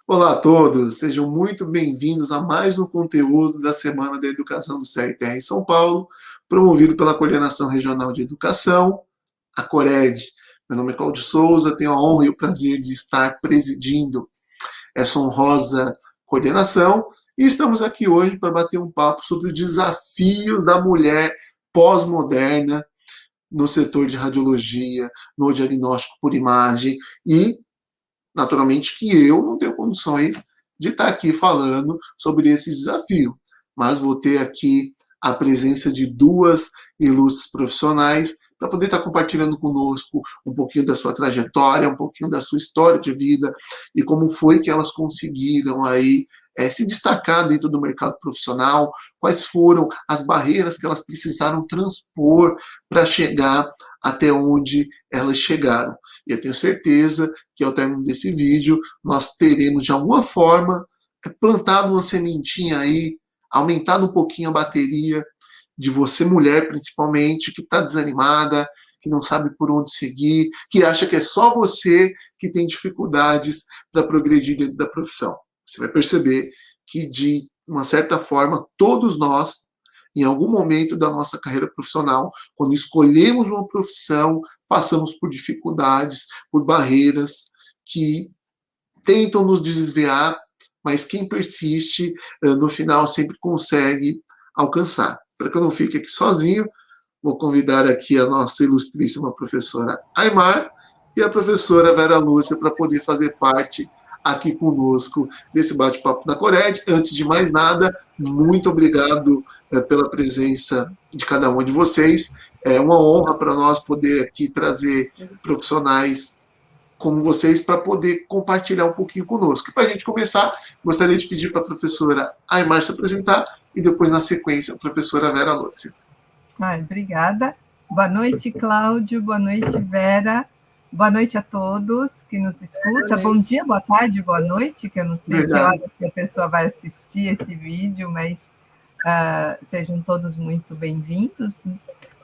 Olá a todos, sejam muito bem-vindos a mais um conteúdo da Semana da Educação do CRTR em São Paulo, promovido pela Coordenação Regional de Educação, a CORED. Meu nome é Cláudio Souza, tenho a honra e o prazer de estar presidindo essa honrosa coordenação e estamos aqui hoje para bater um papo sobre os desafios da mulher pós-moderna no setor de radiologia, no diagnóstico por imagem e naturalmente que eu não tenho condições de estar aqui falando sobre esse desafio, mas vou ter aqui a presença de duas ilustres profissionais para poder estar compartilhando conosco um pouquinho da sua trajetória, um pouquinho da sua história de vida e como foi que elas conseguiram aí se destacar dentro do mercado profissional, quais foram as barreiras que elas precisaram transpor para chegar até onde elas chegaram. E eu tenho certeza que ao término desse vídeo nós teremos de alguma forma plantado uma sementinha aí, aumentado um pouquinho a bateria de você, mulher principalmente, que está desanimada, que não sabe por onde seguir, que acha que é só você que tem dificuldades para progredir dentro da profissão. Você vai perceber que, de uma certa forma, todos nós, em algum momento da nossa carreira profissional, quando escolhemos uma profissão, passamos por dificuldades, por barreiras que tentam nos desviar, mas quem persiste, no final, sempre consegue alcançar. Para que eu não fique aqui sozinho, vou convidar aqui a nossa ilustríssima professora Aymar e a professora Vera Lúcia para poder fazer parte aqui conosco desse bate-papo da Cored. Antes de mais nada, muito obrigado pela presença de cada um de vocês. É uma honra para nós poder aqui trazer profissionais como vocês para poder compartilhar um pouquinho conosco. Para a gente começar, gostaria de pedir para a professora Aymar se apresentar e depois, na sequência, a professora Vera Lúcia. Obrigada. Boa noite, Cláudio. Boa noite, Vera. Boa noite a todos que nos escutam. Bom dia, boa tarde, boa noite, que eu não sei que hora que a pessoa vai assistir esse vídeo, mas sejam todos muito bem-vindos.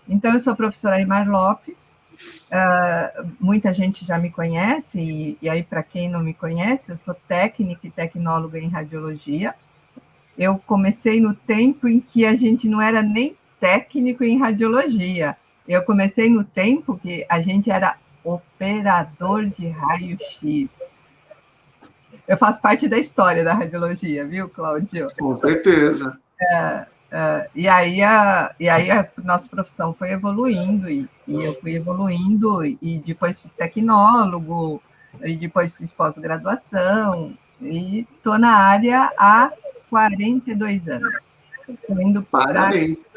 Então, eu sou a professora Aymar Lopes. Muita gente já me conhece, e aí, para quem não me conhece, eu sou técnica e tecnóloga em radiologia. Eu comecei no tempo em que a gente não era nem técnico em radiologia. Eu comecei no tempo que a gente era operador de raio-x. Eu faço parte da história da radiologia, viu, Cláudio? Com certeza. E aí a nossa profissão foi evoluindo, e eu fui evoluindo, e depois fiz tecnólogo, e depois fiz pós-graduação, e estou na área há 42 anos. Estou indo para... Parabéns.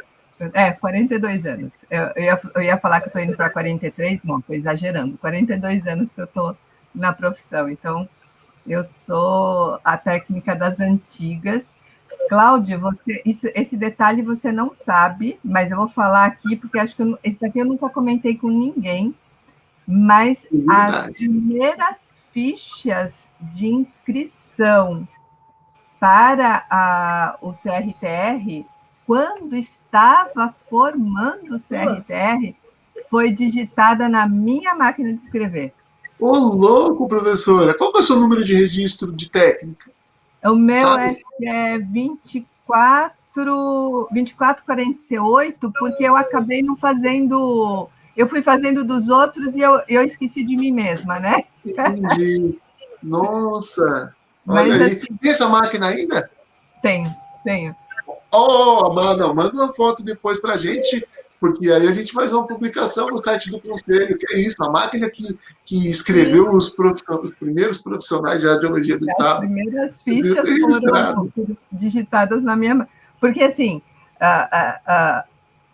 42 anos. Eu ia falar que estou indo para 43, não, estou exagerando. 42 anos que eu estou na profissão. Então, eu sou a técnica das antigas. Cláudio, esse detalhe você não sabe, mas eu vou falar aqui, porque acho que esse daqui eu nunca comentei com ninguém, mas as primeiras fichas de inscrição para o CRTR, quando estava formando o CRTR, foi digitada na minha máquina de escrever. Ô, louco, professora! Qual que é o seu número de registro de técnica? O meu é 2448, porque eu acabei não fazendo... Eu fui fazendo dos outros e eu esqueci de mim mesma, né? Entendi. Nossa! Olha Mas, aí. assim, Tem essa máquina ainda? Tenho. Manda uma foto depois pra gente, porque aí a gente faz uma publicação no site do Conselho, que é isso, a máquina que escreveu os primeiros profissionais de radiologia do Estado. As primeiras fichas foram digitadas na minha... Porque, assim,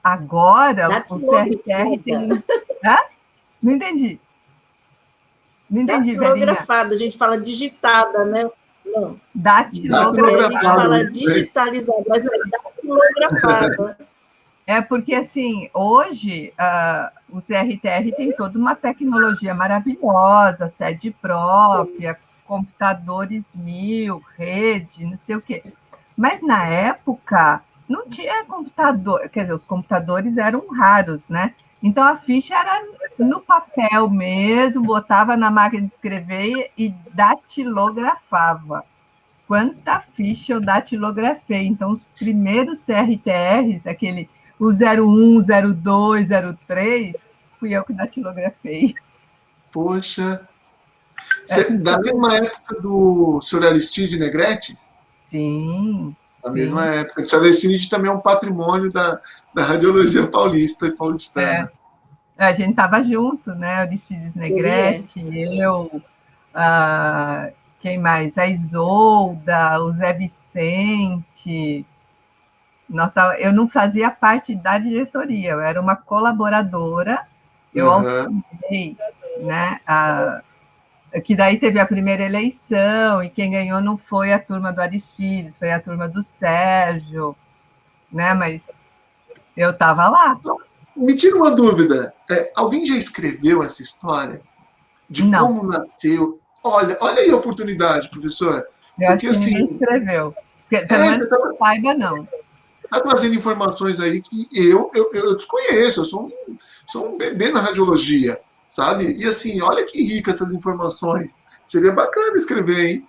agora o CRTR tem... Não entendi. Não entendi, datilografada, a gente fala digitada, né? Não. Datilografada. A gente fala digitalizada, mas é datilografada. É porque, assim, hoje o CRTR tem toda uma tecnologia maravilhosa, sede própria, computadores 1000, rede, não sei o quê. Mas, na época, não tinha computador, quer dizer, os computadores eram raros, né? Então, a ficha era no papel mesmo, botava na máquina de escrever e datilografava. Quanta ficha eu datilografei. Então, os primeiros CRTRs, o 01, 02, 03, fui eu que datilografei. Poxa. Da mesma época do Sr. Aristide Negrete? Sim. Da mesma época. O Sr. Aristide também é um patrimônio da radiologia paulista e paulistana. A gente estava junto, né? Aristides Negrete, eu, quem mais? A Isolda, o Zé Vicente. Nossa, eu não fazia parte da diretoria, eu era uma colaboradora, eu auxiliei, né? Que daí teve a primeira eleição, e quem ganhou não foi a turma do Aristides, foi a turma do Sérgio, né? Mas eu estava lá. Me tira uma dúvida. Alguém já escreveu essa história? De como nasceu? Olha aí a oportunidade, professor. Eu acho que ninguém escreveu. Pelo menos que eu saiba, não. Está trazendo informações aí que eu desconheço. Eu sou um bebê na radiologia, sabe? E assim, olha que rica essas informações. Seria bacana escrever, hein?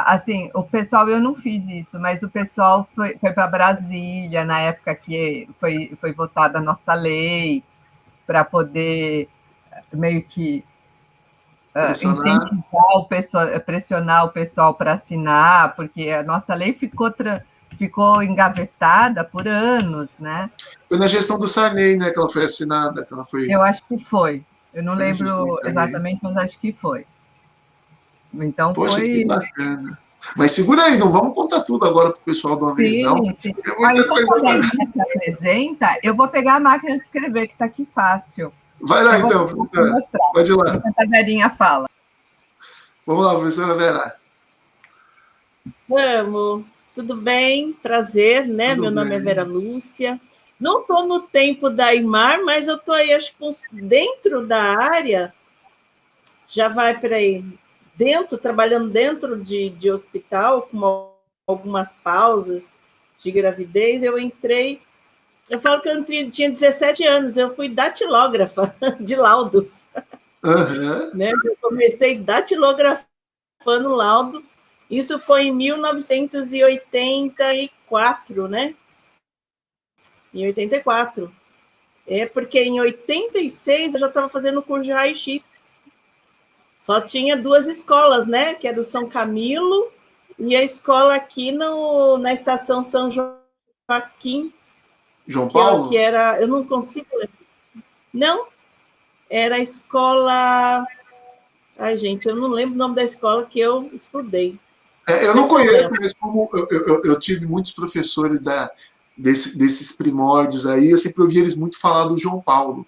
Assim, o pessoal, eu não fiz isso, mas o pessoal foi para Brasília na época que foi votada a nossa lei para poder meio que incentivar o pessoal, pressionar o pessoal para assinar, porque a nossa lei ficou engavetada por anos, né? Foi na gestão do Sarney, né, que ela foi assinada, que ela foi. Eu acho que foi. Eu não lembro exatamente, mas acho que foi. Então, poxa, que bacana. Mas segura aí, não vamos contar tudo agora para o pessoal de uma vez, não. Sim. Enquanto a Verinha se apresenta, eu vou pegar a máquina de escrever, que está aqui fácil. Vai lá, então, professora. Pode ir lá. Enquanto a Verinha fala. Vamos lá, professora Vera. Vamos. Tudo bem? Prazer, né? Tudo Meu bem. nome é Vera Lúcia. Não estou no tempo da Imar, mas eu estou aí, acho que dentro da área, já vai para aí, trabalhando dentro de hospital, com algumas pausas de gravidez. Eu falo que eu tinha 17 anos, eu fui datilógrafa de laudos. Né? Eu comecei datilografando laudo, isso foi em 1984, né? Em 84. Porque em 86 eu já estava fazendo o curso de raio-x. Só tinha 2 escolas, né? Que era o São Camilo e a escola aqui na estação São Joaquim. João Paulo? Que era, eu não consigo lembrar. Não, era a escola... Ai, gente, eu não lembro o nome da escola que eu estudei. Eu não conheço, mas como eu tive muitos professores desses primórdios aí, eu sempre ouvi eles muito falar do João Paulo.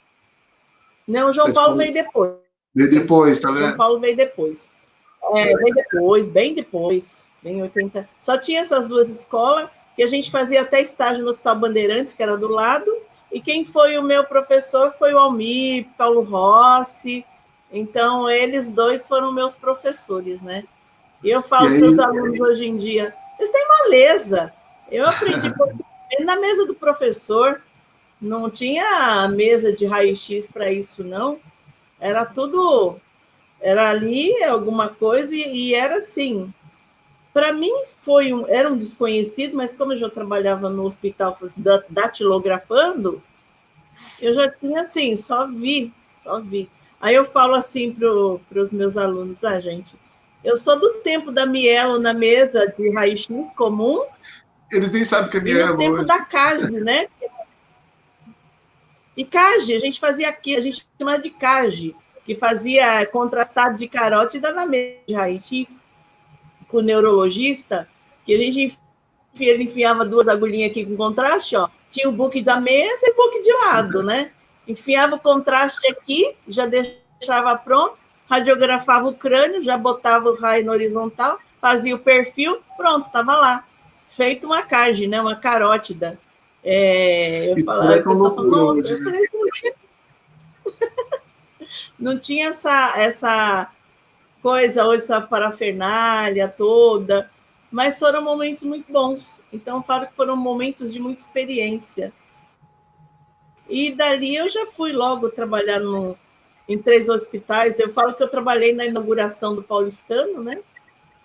Não, o João Paulo veio depois. Veio depois, tá vendo? João Paulo veio depois. Veio depois, bem depois, bem 80. Só tinha essas 2 escolas, que a gente fazia até estágio no Hospital Bandeirantes, que era do lado, e quem foi o meu professor foi o Almir, Paulo Rossi. Então, eles 2 foram meus professores, né? E eu falo para os alunos hoje em dia, vocês têm moleza. Eu aprendi na mesa do professor, não tinha mesa de raio-x para isso, não. Era tudo... Era ali alguma coisa e era assim. Para mim era um desconhecido, mas como eu já trabalhava no hospital datilografando, eu já tinha assim, só vi. Aí eu falo assim para os meus alunos, gente, eu sou do tempo da Mielo na mesa de raio-x comum. Eles nem sabem que é Mielo. E no tempo da CAGE, né? E CAGE, a gente fazia aqui, a gente chamava de CAGE, que fazia contrastado de carótida na mesa de raio-x, com o neurologista, que a gente enfiava 2 agulhinhas aqui com contraste, ó, tinha o book da mesa e o book de lado, né? Enfiava o contraste aqui, já deixava pronto, radiografava o crânio, já botava o raio no horizontal, fazia o perfil, pronto, estava lá. Feito uma CAGE, né? Uma carótida. Eu falava, a pessoa falou, nossa, eu falei assim, não tinha essa coisa, ou essa parafernália toda, mas foram momentos muito bons. Então, falo que foram momentos de muita experiência. E dali eu já fui logo trabalhar em 3 hospitais. Eu falo que eu trabalhei na inauguração do Paulistano, né?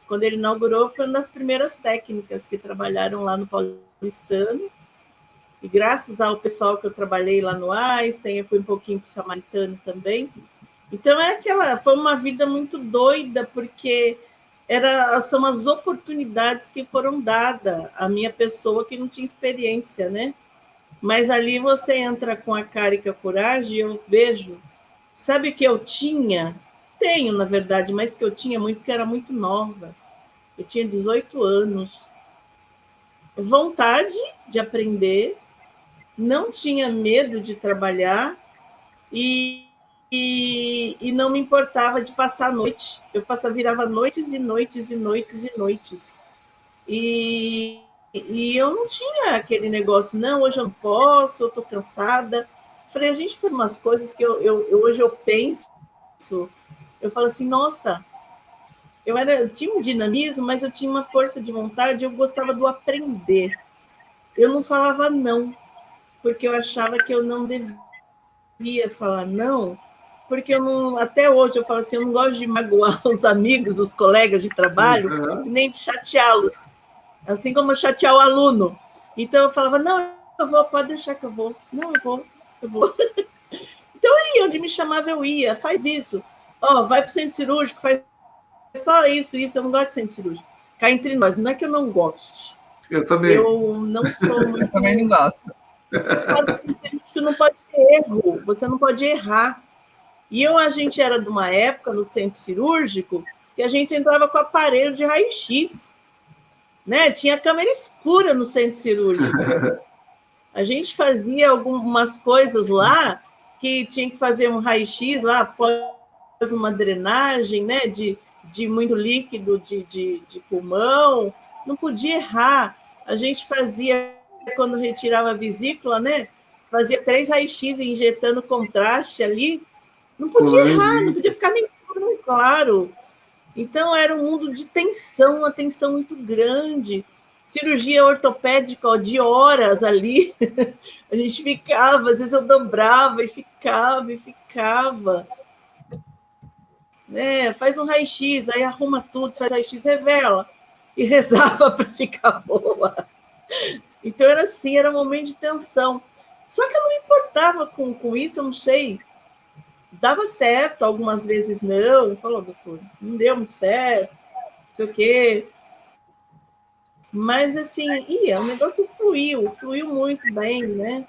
Quando ele inaugurou, foi uma das primeiras técnicas que trabalharam lá no Paulistano. E graças ao pessoal que eu trabalhei lá no Einstein, eu fui um pouquinho para o Samaritano também. Então, foi uma vida muito doida, porque são as oportunidades que foram dadas à minha pessoa que não tinha experiência, né? Mas ali você entra com a cara e com a coragem, e eu vejo, sabe o que eu tinha? Tenho, na verdade, mas que eu tinha muito, porque era muito nova. Eu tinha 18 anos. Vontade de aprender, não tinha medo de trabalhar e não me importava de passar a noite. Eu virava noites e noites e noites e noites. E eu não tinha aquele negócio, não, hoje eu não posso, eu estou cansada. Falei, a gente faz umas coisas que hoje eu penso, eu falo assim, nossa, eu tinha um dinamismo, mas eu tinha uma força de vontade, eu gostava do aprender. Eu não falava não, porque eu achava que eu não devia falar não, porque eu não, até hoje eu falo assim, eu não gosto de magoar os amigos, os colegas de trabalho, nem de chateá-los, assim como chatear o aluno. Então eu falava, não, eu vou, pode deixar que eu vou. Não, eu vou. Então eu ia, onde me chamava eu ia, faz isso. Vai para o centro cirúrgico, faz só isso, eu não gosto de centro cirúrgico. Cá entre nós, não é que eu não goste. Eu também. Eu não sou muito... Eu também não gosto. Não pode ter erro, você não pode errar. E a gente era de uma época no centro cirúrgico que a gente entrava com aparelho de raio-x, né? Tinha câmera escura no centro cirúrgico. A gente fazia algumas coisas lá que tinha que fazer um raio-x lá após uma drenagem, né? De muito líquido de pulmão, não podia errar. A gente fazia, quando retirava a vesícula, né? Fazia 3 raio-x injetando contraste ali, não podia errar, não podia ficar nem escuro nem claro. Então, era um mundo de tensão, uma tensão muito grande. Cirurgia ortopédica de horas ali. A gente ficava, às vezes eu dobrava e ficava. Né? Faz um raio-x, aí arruma tudo, faz raio-x, revela. E rezava para ficar boa. Então, era assim, era um momento de tensão. Só que eu não me importava com isso, eu não sei. Dava certo, algumas vezes não. Falou, doutor, não deu muito certo, não sei o quê. Mas, assim, o negócio fluiu muito bem, né?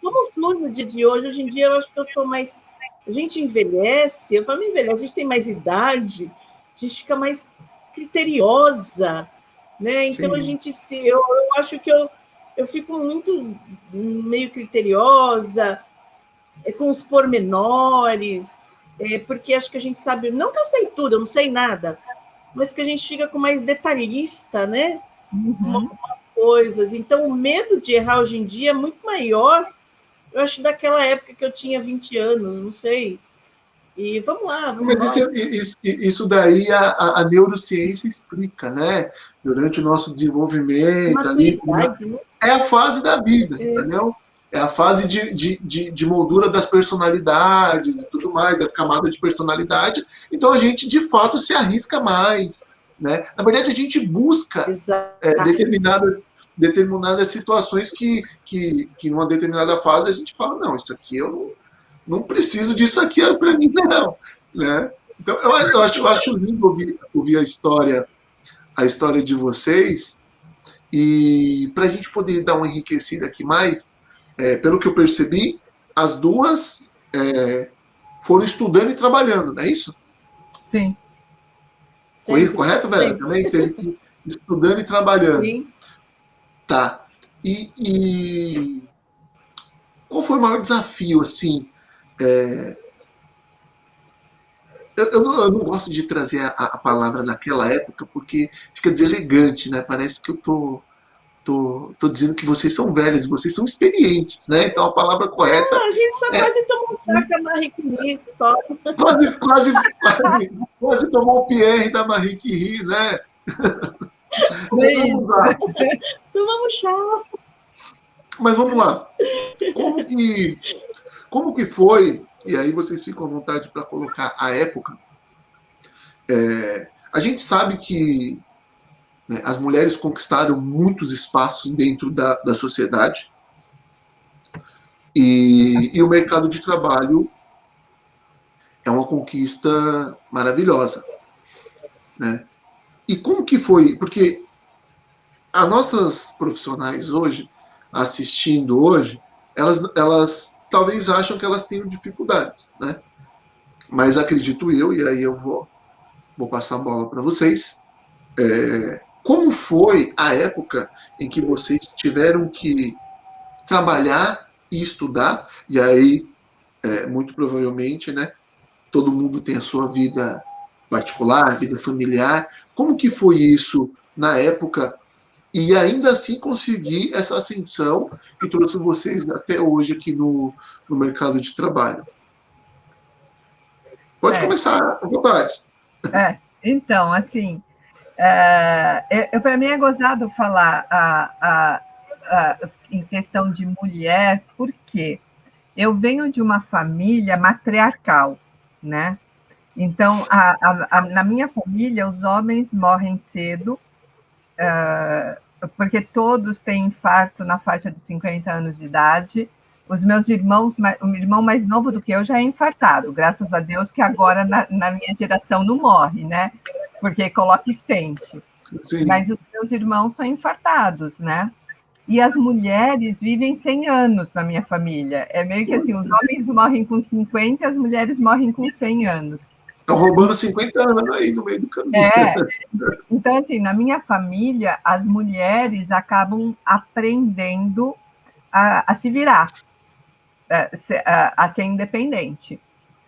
Como flui no dia de hoje? Hoje em dia, eu acho que eu sou mais... A gente envelhece, eu falo envelhece, a gente tem mais idade, a gente fica mais criteriosa, né? Então, a gente eu acho que eu fico muito meio criteriosa, com os pormenores, porque acho que a gente sabe, não que eu sei tudo, eu não sei nada, mas que a gente fica com mais detalhista, né? Algumas coisas. Então, o medo de errar hoje em dia é muito maior, eu acho, daquela época que eu tinha 20 anos, não sei. E vamos lá. Isso daí a neurociência explica, né? Durante o nosso desenvolvimento, ali, né? É a fase da vida, entendeu? É a fase de moldura das personalidades e tudo mais, das camadas de personalidade. Então, a gente, de fato, se arrisca mais, né? Na verdade, a gente busca determinadas situações que numa determinada fase, a gente fala, não, isso aqui eu não preciso disso aqui para mim, não. Né? Então, eu acho lindo ouvir a história de vocês, e para a gente poder dar uma enriquecida aqui mais, pelo que eu percebi, as duas foram estudando e trabalhando, não é isso? Sim. Foi isso, correto, velho? Também teve que ir estudando e trabalhando. Sim. Tá. E qual foi o maior desafio, assim? Eu não gosto de trazer a palavra naquela época, porque fica deselegante, né? Parece que eu tô dizendo que vocês são velhos, vocês são experientes, né? Então a palavra correta... a gente só quase tomou um chá com a Marie Curie, só. Quase tomou o Pierre da Marie Curie, né? Tomamos chá. Mas vamos lá. Como que foi, e aí vocês ficam à vontade para colocar a época, a gente sabe que, né, as mulheres conquistaram muitos espaços dentro da sociedade e o mercado de trabalho é uma conquista maravilhosa, né? E como que foi? Porque as nossas profissionais hoje, assistindo hoje, elas talvez acham que elas tenham dificuldades, né? Mas acredito eu, e aí eu vou passar a bola para vocês, como foi a época em que vocês tiveram que trabalhar e estudar, e aí, muito provavelmente, né, todo mundo tem a sua vida particular, vida familiar. Como que foi isso na época e ainda assim conseguir essa ascensão que trouxe vocês até hoje aqui no mercado de trabalho? Pode É, começar à vontade. então, assim, para mim é gozado falar em questão de mulher, porque eu venho de uma família matriarcal, né? Então, na minha família, os homens morrem cedo, porque todos têm infarto na faixa de 50 anos de idade. Os meus irmãos, o irmão mais novo do que eu já é infartado, graças a Deus que agora na minha geração não morre, né? Porque coloca estente. Sim. Mas os meus irmãos são infartados, né? E as mulheres vivem 100 anos na minha família. É meio que assim, os homens morrem com 50 e as mulheres morrem com 100 anos. Estão roubando 50 anos aí no meio do caminho. É, então, assim, na minha família, as mulheres acabam aprendendo a se virar, a ser independente.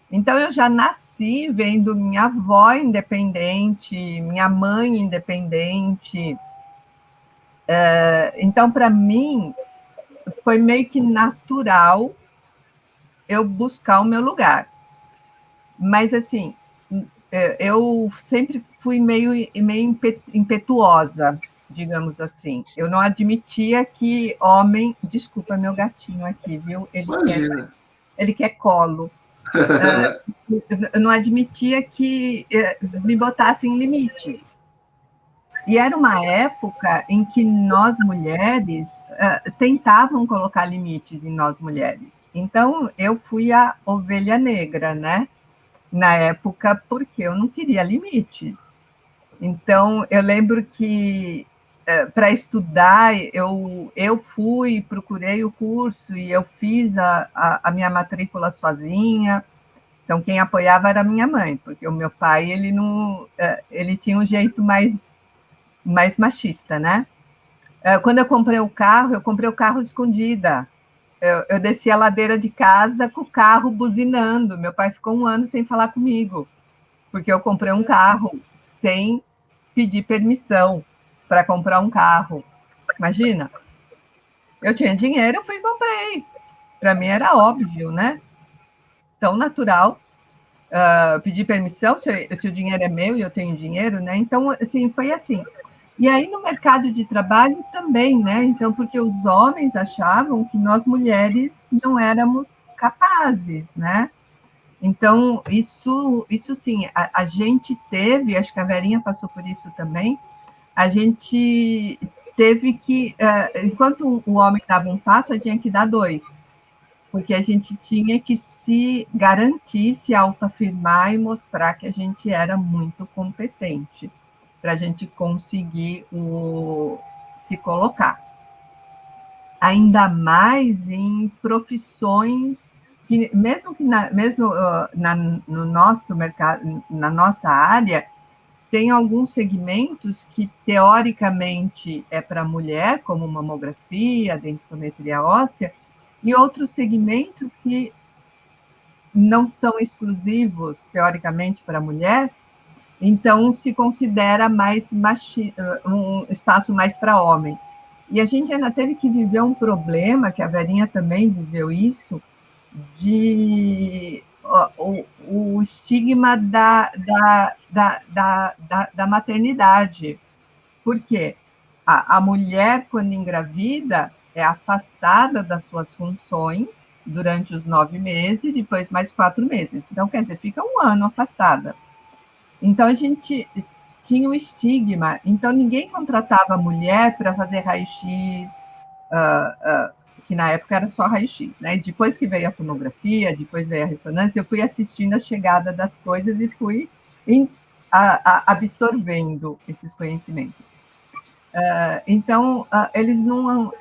Então, eu já nasci vendo minha avó independente, minha mãe independente. Então, para mim, foi meio que natural eu buscar o meu lugar. Mas, assim, eu sempre fui meio impetuosa, digamos assim. Eu não admitia que homem... Desculpa, meu gatinho aqui, viu? Imagina. Ele quer colo. Eu não admitia que me botassem limites. E era uma época em que nós mulheres tentavam colocar limites em nós mulheres. Então, eu fui a ovelha negra, né? Na época, porque eu não queria limites. Então, eu lembro que para estudar, eu fui, procurei o curso e eu fiz a minha matrícula sozinha. Então, quem apoiava era a minha mãe, porque o meu pai, ele não, ele tinha um jeito mais machista, né? Quando eu comprei o carro escondida. Eu desci a ladeira de casa com o carro buzinando. Meu pai ficou 1 ano sem falar comigo, porque eu comprei um carro sem pedir permissão para comprar um carro. Imagina, eu tinha dinheiro, eu fui e comprei. Para mim era óbvio, né? Tão natural pedir permissão se o dinheiro é meu e eu tenho dinheiro, né? Então, assim, foi assim. E aí no mercado de trabalho também, né? Então, porque os homens achavam que nós mulheres não éramos capazes, né? Então, isso sim, a gente teve, acho que a Verinha passou por isso também, a gente teve que, enquanto o homem dava um passo, eu tinha que dar 2, porque a gente tinha que se garantir, se autoafirmar e mostrar que a gente era muito competente, para a gente conseguir se colocar. Ainda mais em profissões que, mesmo no nosso mercado, na nossa área, tem alguns segmentos que, teoricamente, é para mulher, como mamografia, densitometria óssea, e outros segmentos que não são exclusivos, teoricamente, para mulher, então se considera um espaço mais para homem. E a gente ainda teve que viver um problema, que a Verinha também viveu isso, de o estigma da maternidade. Por quê? A mulher, quando engravida, é afastada das suas funções durante os 9 meses, depois mais 4 meses. Então, quer dizer, fica 1 ano afastada. Então, a gente tinha um estigma, então ninguém contratava mulher para fazer raio-x, que na época era só raio-x, né? Depois que veio a tomografia, depois veio a ressonância, eu fui assistindo a chegada das coisas e fui absorvendo esses conhecimentos. Então, eles não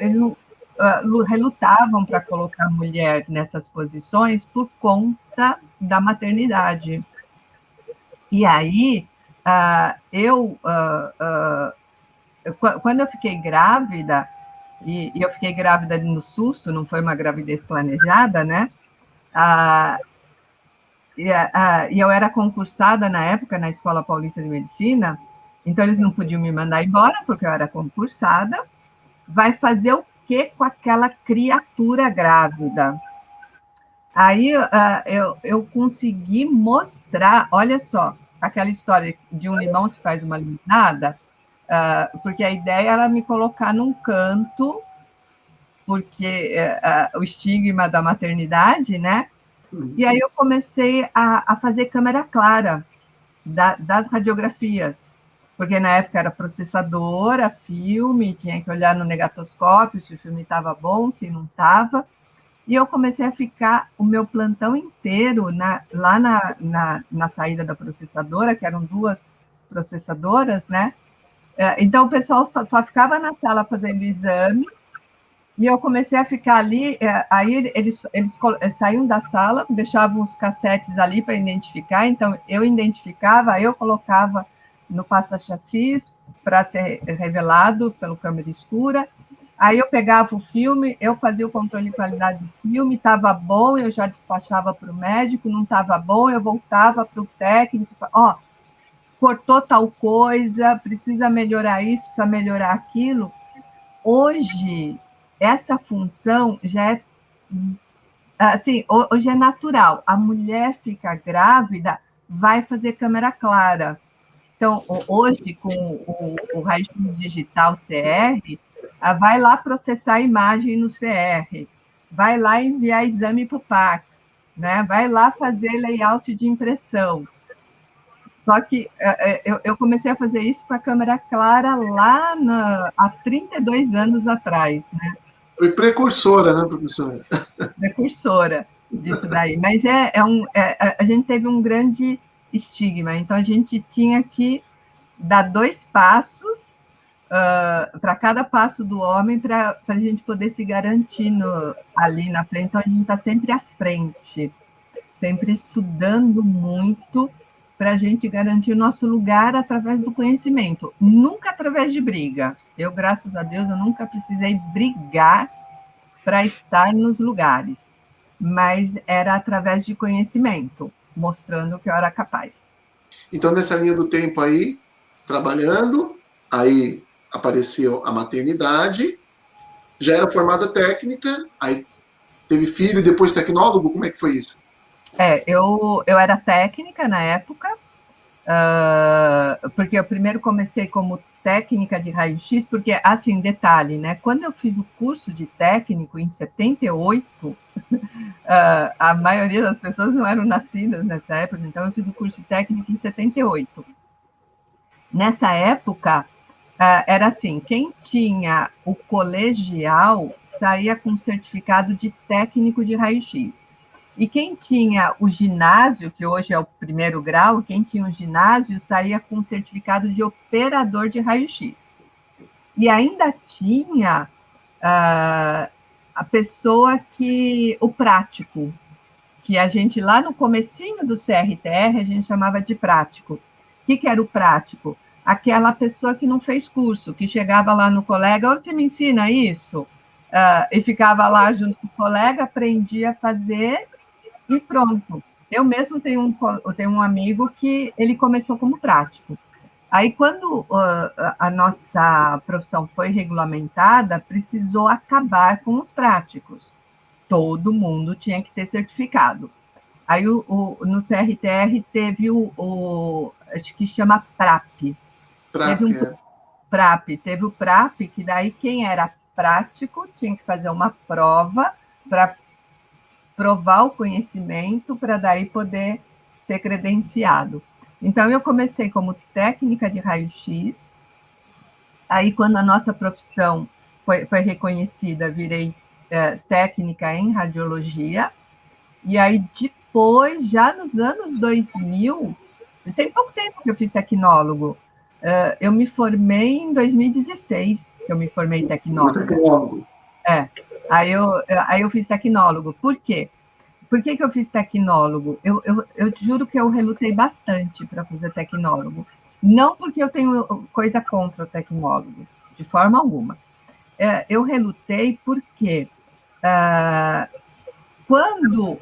relutavam para colocar a mulher nessas posições por conta da maternidade. E aí, quando eu fiquei grávida, e eu fiquei grávida no susto, não foi uma gravidez planejada, né? E eu era concursada na época na Escola Paulista de Medicina, então eles não podiam me mandar embora, porque eu era concursada. Vai fazer o que com aquela criatura grávida? Aí eu consegui mostrar, olha só, aquela história de um limão se faz uma limonada, porque a ideia era me colocar num canto, porque o estigma da maternidade, né? E aí eu comecei a fazer câmera clara das radiografias, porque na época era processadora, filme, tinha que olhar no negatoscópio se o filme estava bom, se não estava. E eu comecei a ficar o meu plantão inteiro lá na saída da processadora, que eram 2 processadoras, né? Então, o pessoal só ficava na sala fazendo exame, e eu comecei a ficar ali. Aí eles saíam da sala, deixavam os cassetes ali para identificar, então eu identificava, eu colocava no pasta-chassis para ser revelado pelo câmera escura. Aí eu pegava o filme, eu fazia o controle de qualidade do filme, estava bom, eu já despachava para o médico, não estava bom, eu voltava para o técnico, cortou tal coisa, precisa melhorar isso, precisa melhorar aquilo. Hoje, essa função já é, assim, hoje é natural. A mulher fica grávida, vai fazer câmera clara. Então, hoje, com o raio-x digital CR, vai lá processar a imagem no CR, vai lá enviar exame para o PACS, né? Vai lá fazer layout de impressão. Só que eu comecei a fazer isso com a câmera clara lá há 32 anos atrás, né? Foi precursora, né, professora? Precursora disso daí. Mas a gente teve um grande estigma, então a gente tinha que dar 2 passos para cada passo do homem para a gente poder se garantir ali na frente. Então a gente está sempre à frente, sempre estudando muito para a gente garantir o nosso lugar através do conhecimento, nunca através de briga. Eu, graças a Deus, eu nunca precisei brigar para estar nos lugares, mas era através de conhecimento, mostrando que eu era capaz. Então, nessa linha do tempo aí, trabalhando, aí apareceu a maternidade, já era formada técnica, aí teve filho, depois tecnólogo, como é que foi isso? Eu era técnica na época, porque eu primeiro comecei como técnica de raio-x, porque, assim, detalhe, né? Quando eu fiz o curso de técnico em 78, a maioria das pessoas não eram nascidas nessa época, então eu fiz o curso de técnico em 78. Nessa época, era assim, quem tinha o colegial saía com certificado de técnico de raio-x. E quem tinha o ginásio, que hoje é o 1º grau, quem tinha o ginásio saía com certificado de operador de raio-x. E ainda tinha a pessoa o prático, que a gente lá no comecinho do CRTR, a gente chamava de prático. O que era o prático? Aquela pessoa que não fez curso, que chegava lá no colega, você me ensina isso? E ficava lá junto com o colega, aprendia a fazer e pronto. Eu mesmo tenho um amigo que ele começou como prático. Aí, quando a nossa profissão foi regulamentada, precisou acabar com os práticos. Todo mundo tinha que ter certificado. Aí, no CRTR, teve acho que chama PRAP. PRAP, Teve o PRAP, que daí quem era prático, tinha que fazer uma prova para provar o conhecimento, para daí poder ser credenciado. Então, eu comecei como técnica de raio-x, aí quando a nossa profissão foi reconhecida, virei técnica em radiologia, e aí depois, já nos anos 2000, tem pouco tempo que eu fiz tecnólogo, eu me formei em 2016, que eu me formei tecnólogo. Aí eu fiz tecnólogo. Por quê? Por que eu fiz tecnólogo? Eu juro que eu relutei bastante para fazer tecnólogo. Não porque eu tenho coisa contra o tecnólogo, de forma alguma. Eu relutei porque quando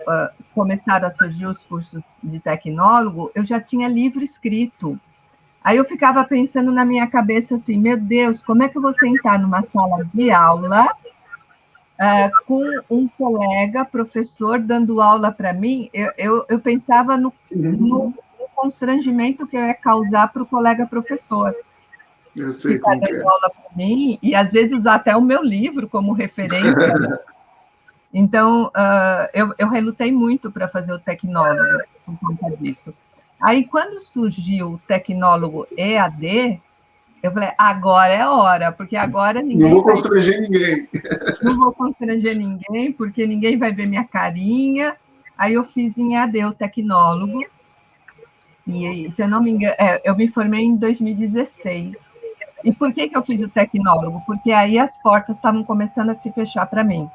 começaram a surgir os cursos de tecnólogo, eu já tinha livro escrito. Aí eu ficava pensando na minha cabeça assim, meu Deus, como é que eu vou sentar numa sala de aula com um colega, professor, dando aula para mim? Eu pensava no constrangimento que eu ia causar para o colega professor. Eu sei ficar dando aula para mim, e às vezes usar até o meu livro como referência. Então, eu relutei muito para fazer o tecnólogo por conta disso. Aí, quando surgiu o tecnólogo EAD, eu falei, agora é hora, porque agora ninguém. Não vou constranger ninguém. Não vou constranger ninguém, porque ninguém vai ver minha carinha. Aí eu fiz em EAD o tecnólogo, e se eu não me engano, eu me formei em 2016. E por que eu fiz o tecnólogo? Porque aí as portas estavam começando a se fechar para mim.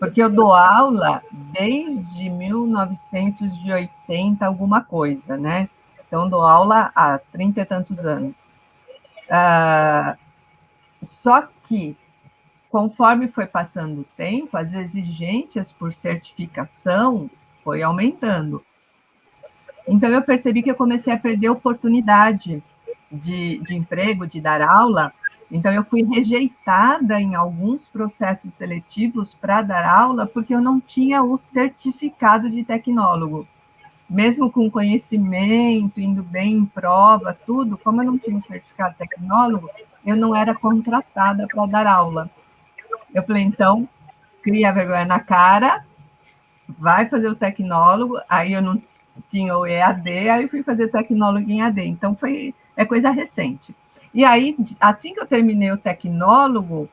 Porque eu dou aula desde 1980, alguma coisa, né? Então, dou aula há 30 e tantos anos. Só que, conforme foi passando o tempo, as exigências por certificação foi aumentando. Então, eu percebi que eu comecei a perder oportunidade de emprego, de dar aula. Então, eu fui rejeitada em alguns processos seletivos para dar aula, porque eu não tinha o certificado de tecnólogo. Mesmo com conhecimento, indo bem em prova, tudo, como eu não tinha o certificado de tecnólogo, eu não era contratada para dar aula. Eu falei, então, cria vergonha na cara, vai fazer o tecnólogo. Aí eu não tinha o EAD, aí eu fui fazer tecnólogo em EAD. Então, é coisa recente. E aí, assim que eu terminei o tecnólogo,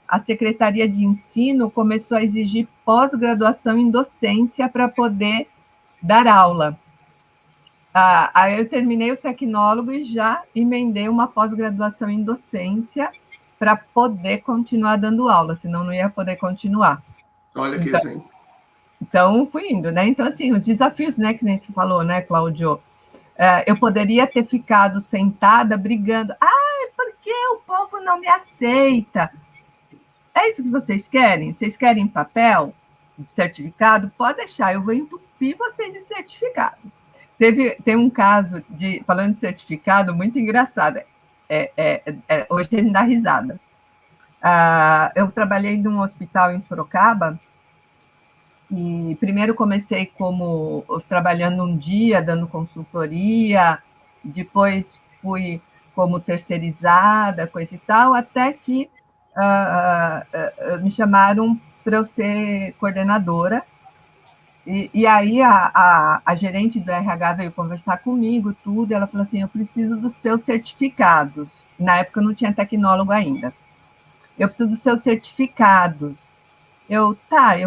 a Secretaria de Ensino começou a exigir pós-graduação em docência para poder dar aula. Aí eu terminei o tecnólogo e já emendei uma pós-graduação em docência para poder continuar dando aula, senão não ia poder continuar. Olha que exemplo. Então, fui indo, né? Então, assim, os desafios, né, que nem se falou, né, Cláudio? Eu poderia ter ficado sentada brigando. Por que o povo não me aceita? É isso que vocês querem? Vocês querem papel, certificado? Pode deixar, eu vou entupir vocês de certificado. Tem um caso, falando de certificado, muito engraçado. Hoje a gente dá risada. Eu trabalhei num hospital em Sorocaba, e primeiro comecei como trabalhando um dia, dando consultoria, depois fui como terceirizada, coisa e tal, até que me chamaram para eu ser coordenadora. E aí a gerente do RH veio conversar comigo, tudo, e ela falou assim, eu preciso dos seus certificados. Na época eu não tinha tecnólogo ainda. Eu preciso dos seus certificados. Eu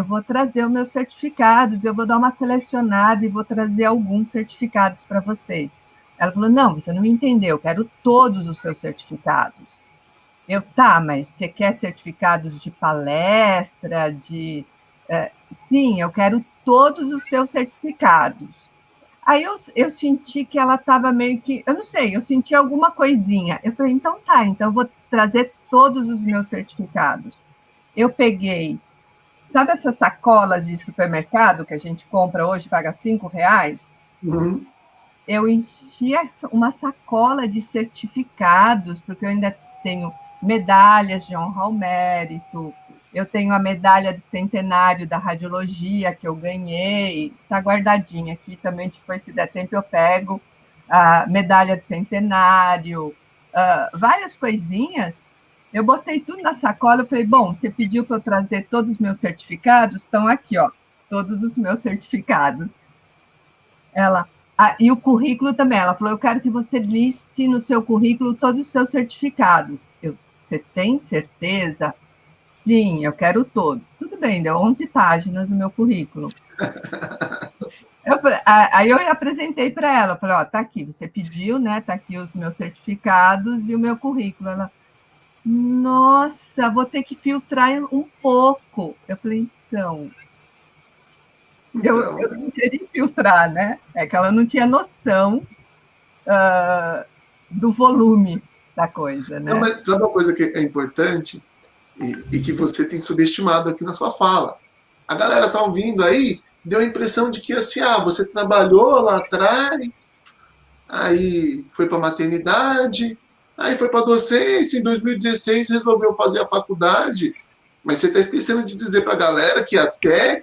vou trazer os meus certificados, eu vou dar uma selecionada e vou trazer alguns certificados para vocês. Ela falou, não, você não entendeu, eu quero todos os seus certificados. Mas você quer certificados de palestra, sim, eu quero todos os seus certificados. Aí eu senti que ela estava meio que, eu não sei, eu senti alguma coisinha. Eu falei, então eu vou trazer todos os meus certificados. Eu peguei, sabe essas sacolas de supermercado que a gente compra hoje, paga R$5? Uhum. Eu enchi uma sacola de certificados, porque eu ainda tenho medalhas de honra ao mérito, eu tenho a medalha do centenário da radiologia que eu ganhei, está guardadinha aqui também, depois se der tempo eu pego, a medalha do centenário, várias coisinhas, Eu botei tudo na sacola, eu falei, bom, você pediu para eu trazer todos os meus certificados, estão aqui, ó, todos os meus certificados. Ela, e o currículo também, ela falou, eu quero que você liste no seu currículo todos os seus certificados. Você tem certeza? Sim, eu quero todos. Tudo bem, deu 11 páginas no meu currículo. Aí eu apresentei para ela, falei, ó, tá aqui, você pediu, né? Tá aqui os meus certificados e o meu currículo. Ela, nossa, vou ter que filtrar um pouco. Eu falei, então, eu sugeri filtrar, né? É que ela não tinha noção do volume da coisa, Não, né? mas sabe uma coisa que é importante e que você tem subestimado aqui na sua fala? A galera tá ouvindo aí, deu a impressão de que assim, você trabalhou lá atrás, aí foi para maternidade, aí foi para docência, em 2016 resolveu fazer a faculdade, mas você está esquecendo de dizer para a galera que até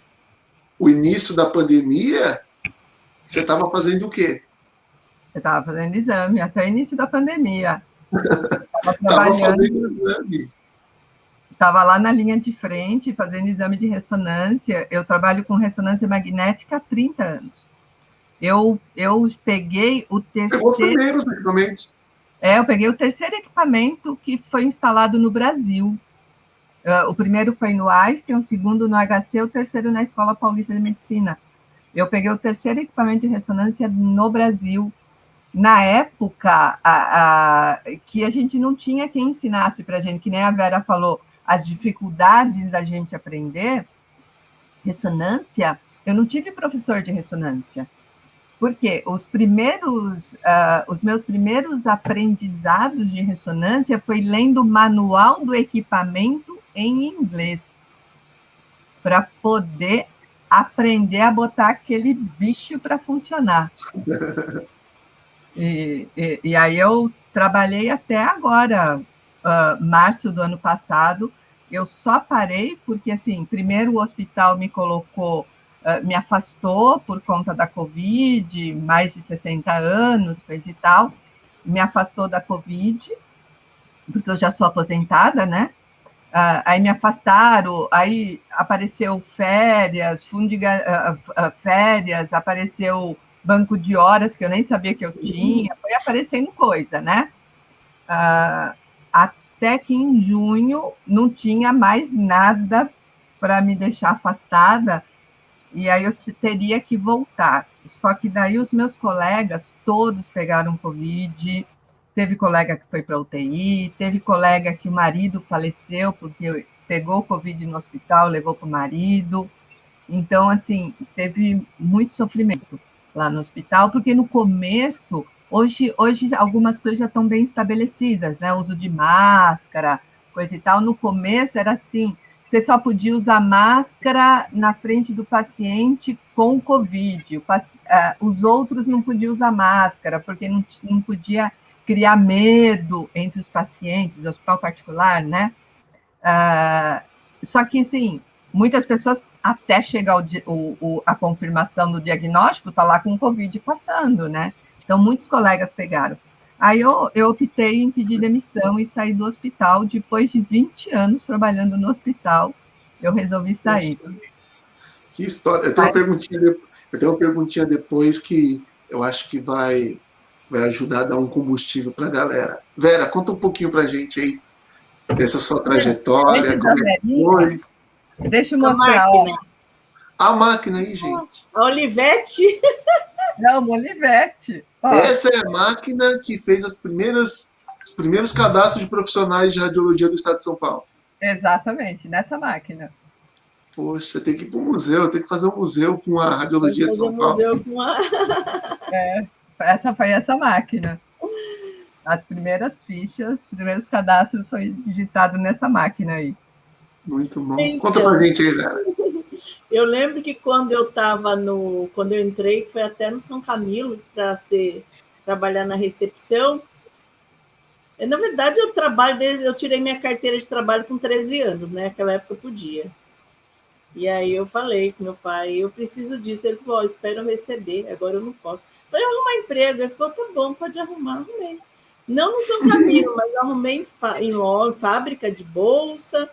o início da pandemia você estava fazendo o quê? Eu estava fazendo exame até o início da pandemia. Estava Estava fazendo trabalhando, exame. estava lá na linha de frente, fazendo exame de ressonância. Eu trabalho com ressonância magnética há 30 anos. Eu peguei o Pegou os terceiro. primeiros equipamentos. Eu peguei o terceiro equipamento que foi instalado no Brasil. O primeiro foi no Einstein, o segundo no HC, o terceiro na Escola Paulista de Medicina. Eu peguei o terceiro equipamento de ressonância no Brasil. Na época, que a gente não tinha quem ensinasse para a gente, que nem a Vera falou, as dificuldades da gente aprender ressonância, eu não tive professor de ressonância. Porque os meus primeiros aprendizados de ressonância foi lendo o manual do equipamento em inglês, para poder aprender a botar aquele bicho para funcionar. E aí eu trabalhei até agora, março do ano passado. Eu só parei porque, assim, primeiro o hospital me colocou, me afastou por conta da Covid, mais de 60 anos, coisa e tal, me afastou da Covid, porque eu já sou aposentada, né? Aí me afastaram, aí apareceu férias, férias, apareceu banco de horas que eu nem sabia que eu tinha, foi aparecendo coisa, né? Até que em junho não tinha mais nada para me deixar afastada, e aí eu teria que voltar. Só que daí os meus colegas todos pegaram Covid, teve colega que foi para UTI, teve colega que o marido faleceu porque pegou Covid no hospital, levou para o marido. Então, assim, teve muito sofrimento lá no hospital, porque no começo, hoje algumas coisas já estão bem estabelecidas, né? O uso de máscara, coisa e tal. No começo era assim, você só podia usar máscara na frente do paciente com Covid. Os outros não podiam usar máscara, porque não podia criar medo entre os pacientes, hospital particular, né? Só que, assim, muitas pessoas, até chegar a confirmação do diagnóstico, está lá com o Covid passando, né? Então, muitos colegas pegaram. Aí eu optei em pedir demissão e sair do hospital. Depois de 20 anos trabalhando no hospital, eu resolvi sair. Poxa, que história. Eu tenho uma perguntinha depois que eu acho que vai ajudar a dar um combustível para a galera. Vera, conta um pouquinho para a gente aí dessa sua trajetória, Antes da como é que Verinha, foi. deixa eu A mostrar. máquina. A máquina aí, gente. A Olivete. Não, uma Olivete. Essa é a máquina que fez os primeiros cadastros de profissionais de radiologia do estado de São Paulo. Exatamente, nessa máquina. Poxa, tem que ir para o museu, tem que fazer um museu com a Vamos radiologia de fazer São um Paulo. museu com a. Essa foi essa máquina. As primeiras fichas, os primeiros cadastros foi digitado nessa máquina aí. Muito bom. Então, Conta pra gente aí, Vera. Eu lembro que quando eu entrei, que foi até no São Camilo para trabalhar na recepção. Na verdade, eu tirei minha carteira de trabalho com 13 anos, né? Naquela época eu podia. E aí eu falei com meu pai, eu preciso disso. Ele falou, espera eu receber, agora eu não posso. Eu falei, arrumar emprego. Ele falou, tá bom, pode arrumar, arrumei. Não no São Camilo, mas eu arrumei em fábrica de bolsa.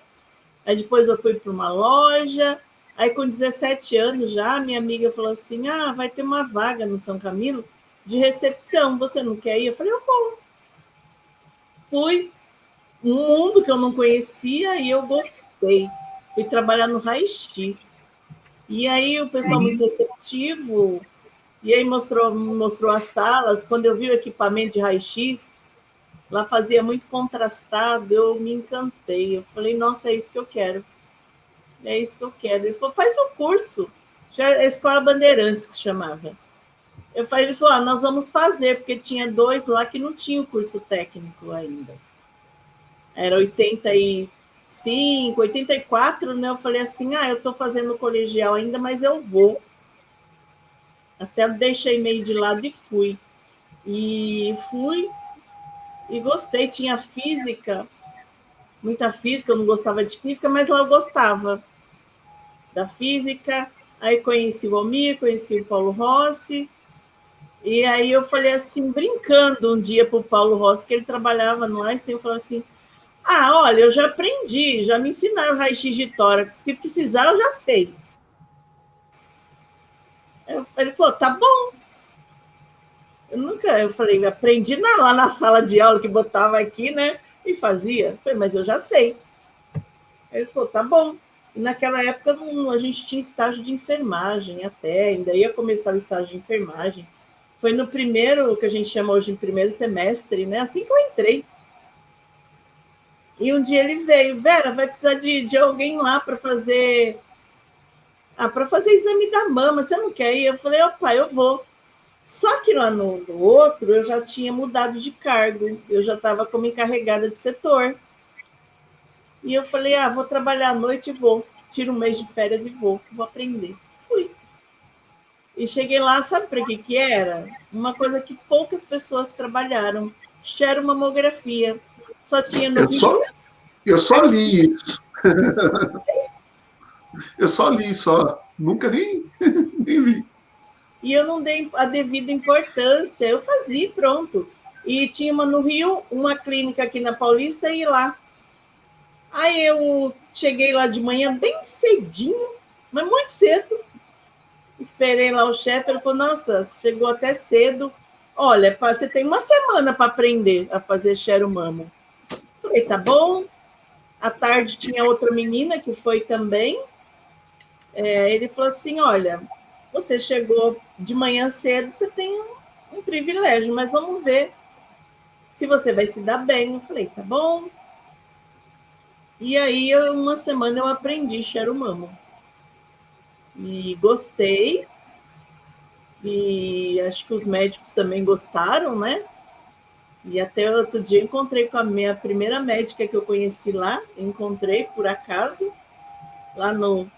Aí depois eu fui para uma loja. Aí com 17 anos já, minha amiga falou assim, vai ter uma vaga no São Camilo de recepção, você não quer ir? Eu falei, eu vou. Fui, um mundo que eu não conhecia e eu gostei. Fui trabalhar no raio-x. E aí o pessoal muito receptivo, e aí mostrou as salas. Quando eu vi o equipamento de raio-x, lá fazia muito contrastado, eu me encantei. Eu falei, nossa, é isso que eu quero. É isso que eu quero. Ele falou, faz o curso. Já é a Escola Bandeirantes que chamava. Ele falou, nós vamos fazer, porque tinha 2 lá que não tinham curso técnico ainda. Era 85, 84, né? Eu falei assim, eu estou fazendo colegial ainda, mas eu vou. Até deixei meio de lado e fui. E gostei. Tinha física, muita física, eu não gostava de física, mas lá eu gostava da física. Aí conheci o Almir, conheci o Paulo Rossi, e aí eu falei assim, brincando um dia para o Paulo Rossi, que ele trabalhava no Einstein, eu falei assim, olha, eu já aprendi, já me ensinaram raio-x de tórax, se precisar eu já sei. Ele falou, tá bom. Eu falei, aprendi lá na sala de aula que botava aqui, né, e fazia. Eu falei, mas eu já sei. Ele falou, tá bom. E naquela época a gente tinha estágio de enfermagem até, ainda ia começar o estágio de enfermagem. Foi no primeiro, que a gente chama hoje de primeiro semestre, né? Assim que eu entrei. E um dia ele veio, Vera, vai precisar de alguém lá para fazer exame da mama, você não quer ir? Eu falei, opa, eu vou. Só que lá no outro eu já tinha mudado de cargo, eu já estava como encarregada de setor. E eu falei, vou trabalhar à noite e vou. Tiro um mês de férias e vou aprender. Fui. E cheguei lá, sabe para que era? Uma coisa que poucas pessoas trabalharam. Xeromamografia. Só tinha no Rio. Eu só li isso. Eu só li, nunca nem vi. E eu não dei a devida importância. Eu fazia, pronto. E tinha uma no Rio, uma clínica aqui na Paulista, e lá. Aí eu cheguei lá de manhã bem cedinho, mas muito cedo. Esperei lá o chefe, ele falou, nossa, chegou até cedo. Olha, você tem uma semana para aprender a fazer xeromamo. Falei, tá bom. À tarde tinha outra menina que foi também. Ele falou assim, olha, você chegou de manhã cedo, você tem um privilégio, mas vamos ver se você vai se dar bem. Eu falei, tá bom. E aí, uma semana eu aprendi xeromamo. E gostei. E acho que os médicos também gostaram, né? E até outro dia encontrei com a minha primeira médica que eu conheci lá, encontrei por acaso, lá com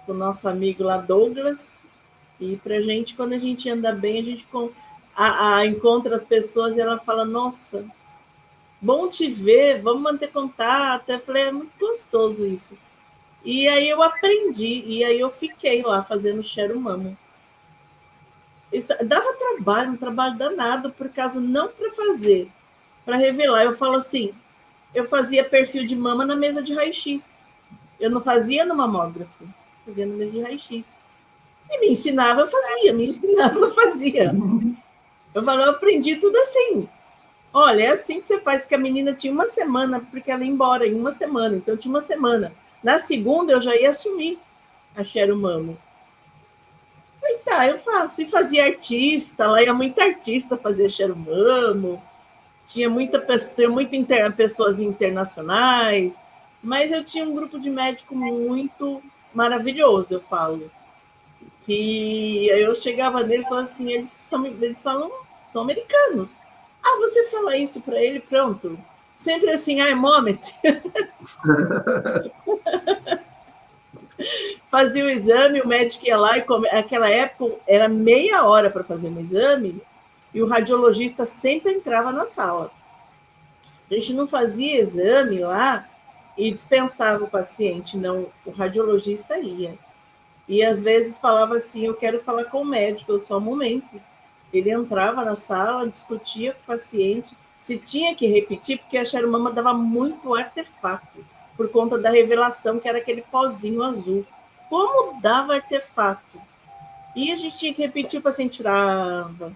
o nosso amigo lá, Douglas. E pra gente, quando a gente anda bem, a gente encontra as pessoas e ela fala, nossa, bom te ver, vamos manter contato. Eu falei, é muito gostoso isso. E aí eu aprendi, e aí eu fiquei lá fazendo xeromamo. Isso dava trabalho, um trabalho danado, por causa não para fazer, para revelar. Eu falo assim, eu fazia perfil de mama na mesa de raio-x. Eu não fazia no mamógrafo, fazia na mesa de raio-x. E me ensinava, eu fazia, me ensinava, eu fazia. Eu falei, eu aprendi tudo assim. Olha, é assim que você faz, que a menina tinha uma semana, porque ela ia embora em uma semana, então tinha uma semana. Na segunda, eu já ia assumir a xeromamo. Falei, tá, eu faço. E fazia artista, lá ia muita artista fazer xeromamo, tinha pessoas internacionais, mas eu tinha um grupo de médico muito maravilhoso, eu falo. Que eu chegava nele e falava assim, eles são americanos. Você fala isso para ele, pronto. Sempre assim, moment. Fazia o exame, o médico ia lá e naquela época era meia hora para fazer um exame e o radiologista sempre entrava na sala. A gente não fazia exame lá e dispensava o paciente, não, o radiologista ia. E às vezes falava assim, eu quero falar com o médico, só um momento. Ele entrava na sala, discutia com o paciente, se tinha que repetir, porque a xeromama dava muito artefato, por conta da revelação, que era aquele pozinho azul. Como dava artefato? E a gente tinha que repetir, o paciente tirava.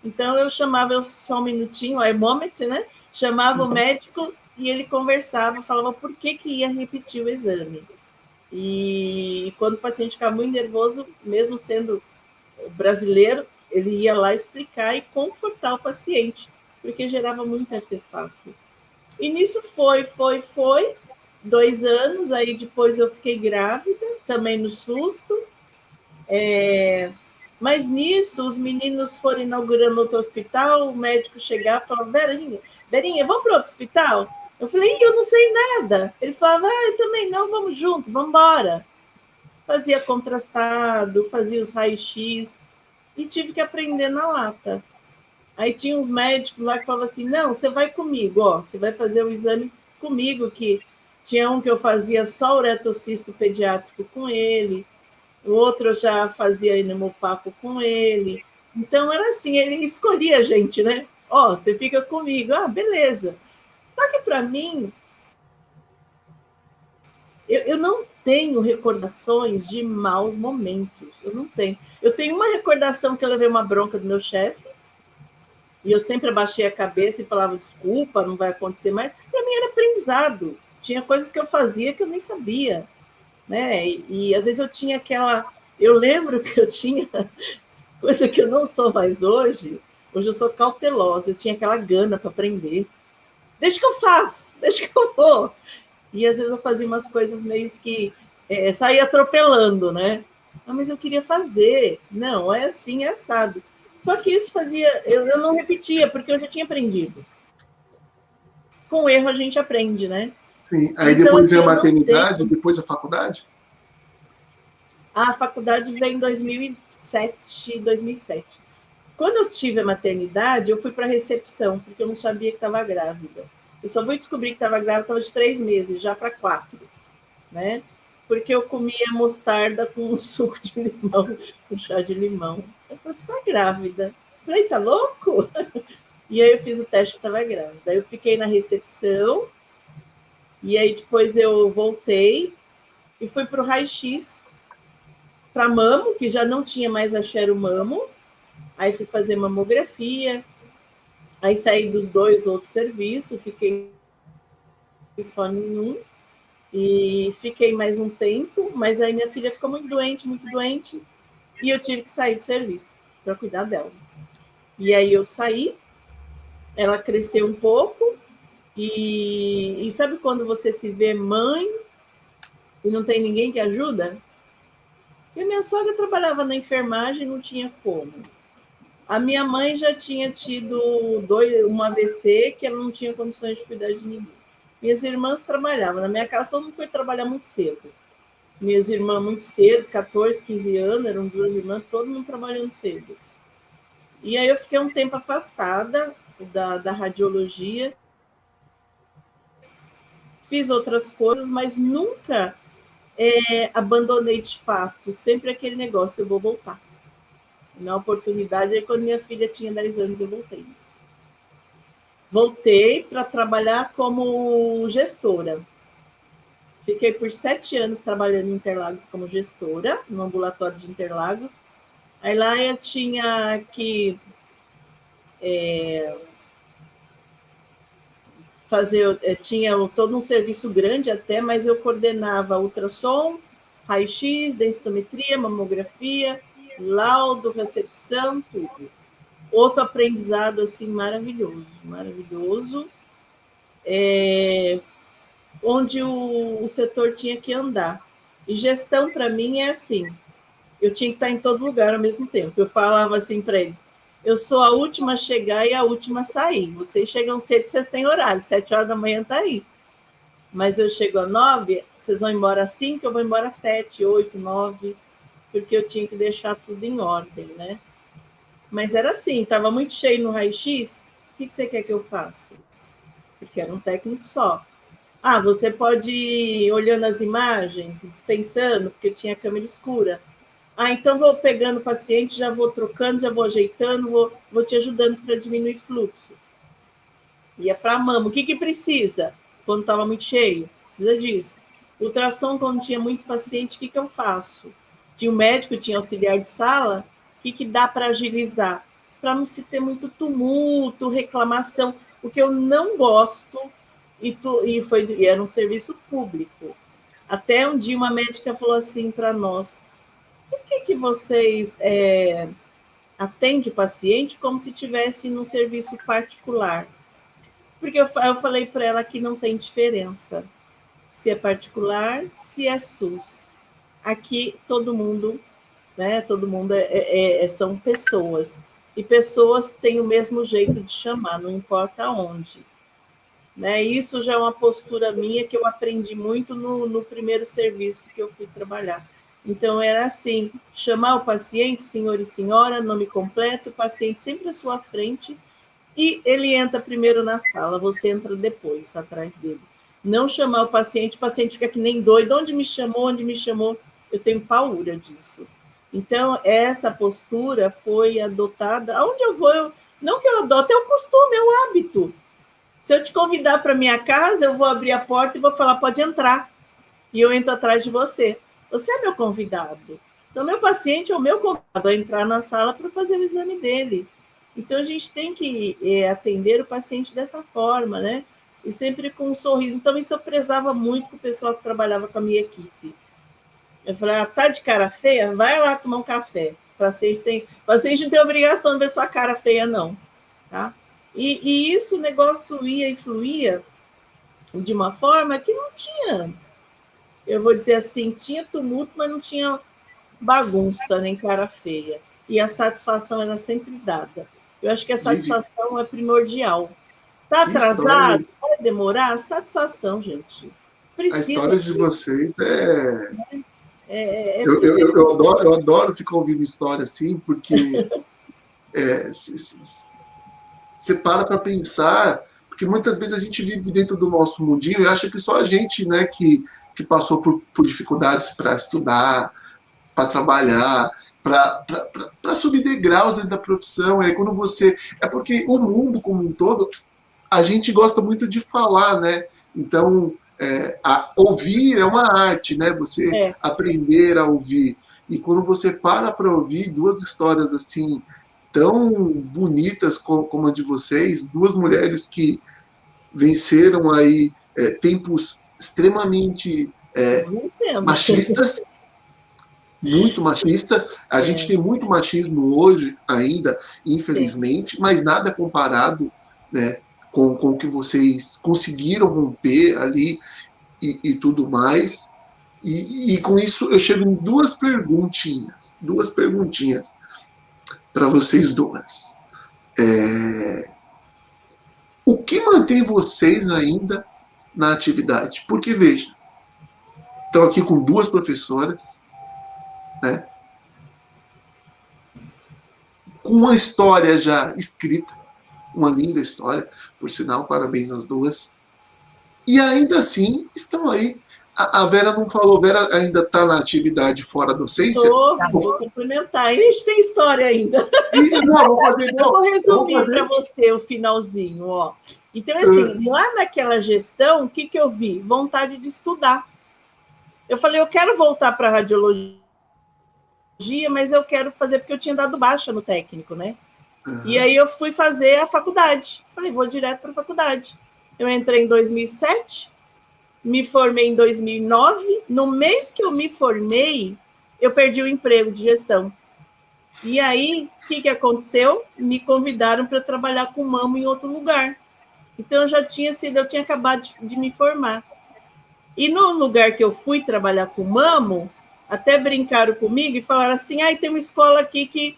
Então, eu chamava, só um minutinho, o hemômetro, né? Chamava o médico e ele conversava, falava por que ia repetir o exame. E quando o paciente ficava muito nervoso, mesmo sendo brasileiro, ele ia lá explicar e confortar o paciente, porque gerava muito artefato. E nisso foi. 2 anos, aí depois eu fiquei grávida, também no susto. Mas nisso, os meninos foram inaugurando outro hospital, o médico chegava e falava, Verinha, vamos para outro hospital? Eu falei, eu não sei nada. Ele falava, eu também não, vamos junto, vamos embora. Fazia contrastado, fazia os raios-x, e tive que aprender na lata. Aí tinha uns médicos lá que falavam assim, não, você vai comigo, ó, você vai fazer o exame comigo, que tinha um que eu fazia só uretocisto pediátrico com ele, o outro eu já fazia pneumopaco com ele. Então, era assim, ele escolhia a gente, né? Ó, você fica comigo. Ah, beleza. Só que, para mim, eu não tenho recordações de maus momentos. Eu não tenho. Eu tenho uma recordação que eu levei uma bronca do meu chefe, e eu sempre abaixei a cabeça e falava, desculpa, não vai acontecer mais. Para mim era aprendizado. Tinha coisas que eu fazia que eu nem sabia, né? E às vezes eu tinha aquela... Eu lembro que eu tinha coisa que eu não sou mais hoje. Hoje eu sou cautelosa, eu tinha aquela gana para aprender. Deixa que eu faço, deixa que eu vou. E às vezes eu fazia umas coisas meio que saía atropelando, né? Ah, mas eu queria fazer. Não, é assim, é assado. Só que isso fazia... Eu não repetia, porque eu já tinha aprendido. Com erro a gente aprende, né? Sim. Aí então, depois assim, veio a maternidade, depois a faculdade? A faculdade veio em 2007. Quando eu tive a maternidade, eu fui para a recepção, porque eu não sabia que estava grávida. Eu só fui descobrir que estava grávida, estava de 3 meses, já para 4, né? Porque eu comia mostarda com suco de limão, com chá de limão. Eu falei, você está grávida? Eu falei, tá louco? E aí eu fiz o teste, eu estava grávida. Aí eu fiquei na recepção, e aí depois eu voltei e fui para o raio-x, para mamo, que já não tinha mais a xeromamo. Aí fui fazer mamografia, aí saí dos 2 outros serviços, fiquei só em um, e fiquei mais um tempo, mas aí minha filha ficou muito doente, e eu tive que sair do serviço para cuidar dela. E aí eu saí, ela cresceu um pouco, e sabe quando você se vê mãe e não tem ninguém que ajuda? E a minha sogra trabalhava na enfermagem, não tinha como. A minha mãe já tinha tido um AVC, que ela não tinha condições de cuidar de ninguém. Minhas irmãs trabalhavam. Na minha casa, todo mundo foi trabalhar muito cedo. Minhas irmãs muito cedo, 14, 15 anos, eram 2 irmãs, todo mundo trabalhando cedo. E aí eu fiquei um tempo afastada da radiologia. Fiz outras coisas, mas nunca abandonei de fato. Sempre aquele negócio, eu vou voltar. Na oportunidade, aí quando minha filha tinha 10 anos, eu voltei. Voltei para trabalhar como gestora. Fiquei por 7 anos trabalhando em Interlagos como gestora, no ambulatório de Interlagos. Aí lá eu tinha que fazer... tinha todo um serviço grande até, mas eu coordenava ultrassom, raio-x, densitometria, mamografia, laudo, recepção, tudo. Outro aprendizado assim maravilhoso, onde o setor tinha que andar. E gestão, para mim, é assim, eu tinha que estar em todo lugar ao mesmo tempo. Eu falava assim para eles, eu sou a última a chegar e a última a sair. Vocês chegam cedo, vocês têm horário, 7 horas da manhã está aí. Mas eu chego às 9, vocês vão embora às 5, eu vou embora às 7, 8, 9, porque eu tinha que deixar tudo em ordem, né? Mas era assim, estava muito cheio no raio-x, o que você quer que eu faça? Porque era um técnico só. Ah, você pode ir olhando as imagens, dispensando, porque tinha câmera escura. Ah, então vou pegando o paciente, já vou trocando, já vou ajeitando, vou te ajudando para diminuir fluxo. Ia para mama. O que precisa? Quando estava muito cheio, precisa disso. Ultrassom, quando tinha muito paciente, o que eu faço? Tinha o médico, tinha auxiliar de sala, o que dá para agilizar? Para não se ter muito tumulto, reclamação, o que eu não gosto, e era um serviço público. Até um dia uma médica falou assim para nós, por que vocês atendem o paciente como se estivesse num serviço particular? Porque eu falei para ela que não tem diferença se é particular, se é SUS. Aqui todo mundo, né? Todo mundo são pessoas. E pessoas têm o mesmo jeito de chamar, não importa onde. Né? Isso já é uma postura minha que eu aprendi muito no primeiro serviço que eu fui trabalhar. Então, era assim, chamar o paciente, senhor e senhora, nome completo, o paciente sempre à sua frente, e ele entra primeiro na sala, você entra depois, atrás dele. Não chamar o paciente fica que nem doido, onde me chamou, eu tenho paura disso. Então, essa postura foi adotada, aonde eu vou, não que eu adote, é o costume, é o hábito. Se eu te convidar para minha casa, eu vou abrir a porta e vou falar, pode entrar, e eu entro atrás de você. Você é meu convidado. Então, meu paciente é o meu convidado a entrar na sala para fazer o exame dele. Então, a gente tem que atender o paciente dessa forma, né? E sempre com um sorriso. Então, isso eu prezava muito com o pessoal que trabalhava com a minha equipe. Eu falei, tá de cara feia? Vai lá tomar um café. O paciente não tem obrigação de ver sua cara feia, não. Tá? E isso, o negócio ia e fluía de uma forma que não tinha, eu vou dizer assim, tinha tumulto, mas não tinha bagunça, nem cara feia. E a satisfação era sempre dada. Eu acho que a satisfação é primordial. Está atrasado? Vai demorar? Satisfação, gente. Precisa. A história de vocês eu adoro ficar ouvindo história assim, porque você para pensar, porque muitas vezes a gente vive dentro do nosso mundinho e acha que só a gente, né, que passou por dificuldades para estudar, para trabalhar, para subir degraus dentro da profissão. É quando você. É porque o mundo como um todo, a gente gosta muito de falar, né? Então, ouvir é uma arte, né? Você aprender a ouvir. E quando você para ouvir duas histórias assim tão bonitas como a de vocês, duas mulheres que venceram aí tempos extremamente machistas, muito machista. A gente tem muito machismo hoje ainda, infelizmente, mas nada comparado, né, com o que vocês conseguiram romper ali e tudo mais. E com isso eu chego em duas perguntinhas para vocês duas. O que mantém vocês ainda na atividade? Porque, veja, estão aqui com duas professoras, né, com uma história já escrita, uma linda história, por sinal, parabéns às duas. E ainda assim estão aí. A Vera não falou, Vera ainda está na atividade fora docência? Vou complementar. Ixi, tem história ainda. Eu vou resumir para você o finalzinho. Ó. Então, assim, lá naquela gestão, o que eu vi? Vontade de estudar. Eu falei, eu quero voltar para a radiologia, mas eu quero fazer porque eu tinha dado baixa no técnico, né? E aí eu fui fazer a faculdade. Falei, vou direto para a faculdade. Eu entrei em 2007, me formei em 2009. No mês que eu me formei, eu perdi o emprego de gestão. E aí, o que aconteceu? Me convidaram para trabalhar com mamo em outro lugar. Então, eu tinha acabado de me formar. E no lugar que eu fui trabalhar com mamo, até brincaram comigo e falaram assim, tem uma escola aqui que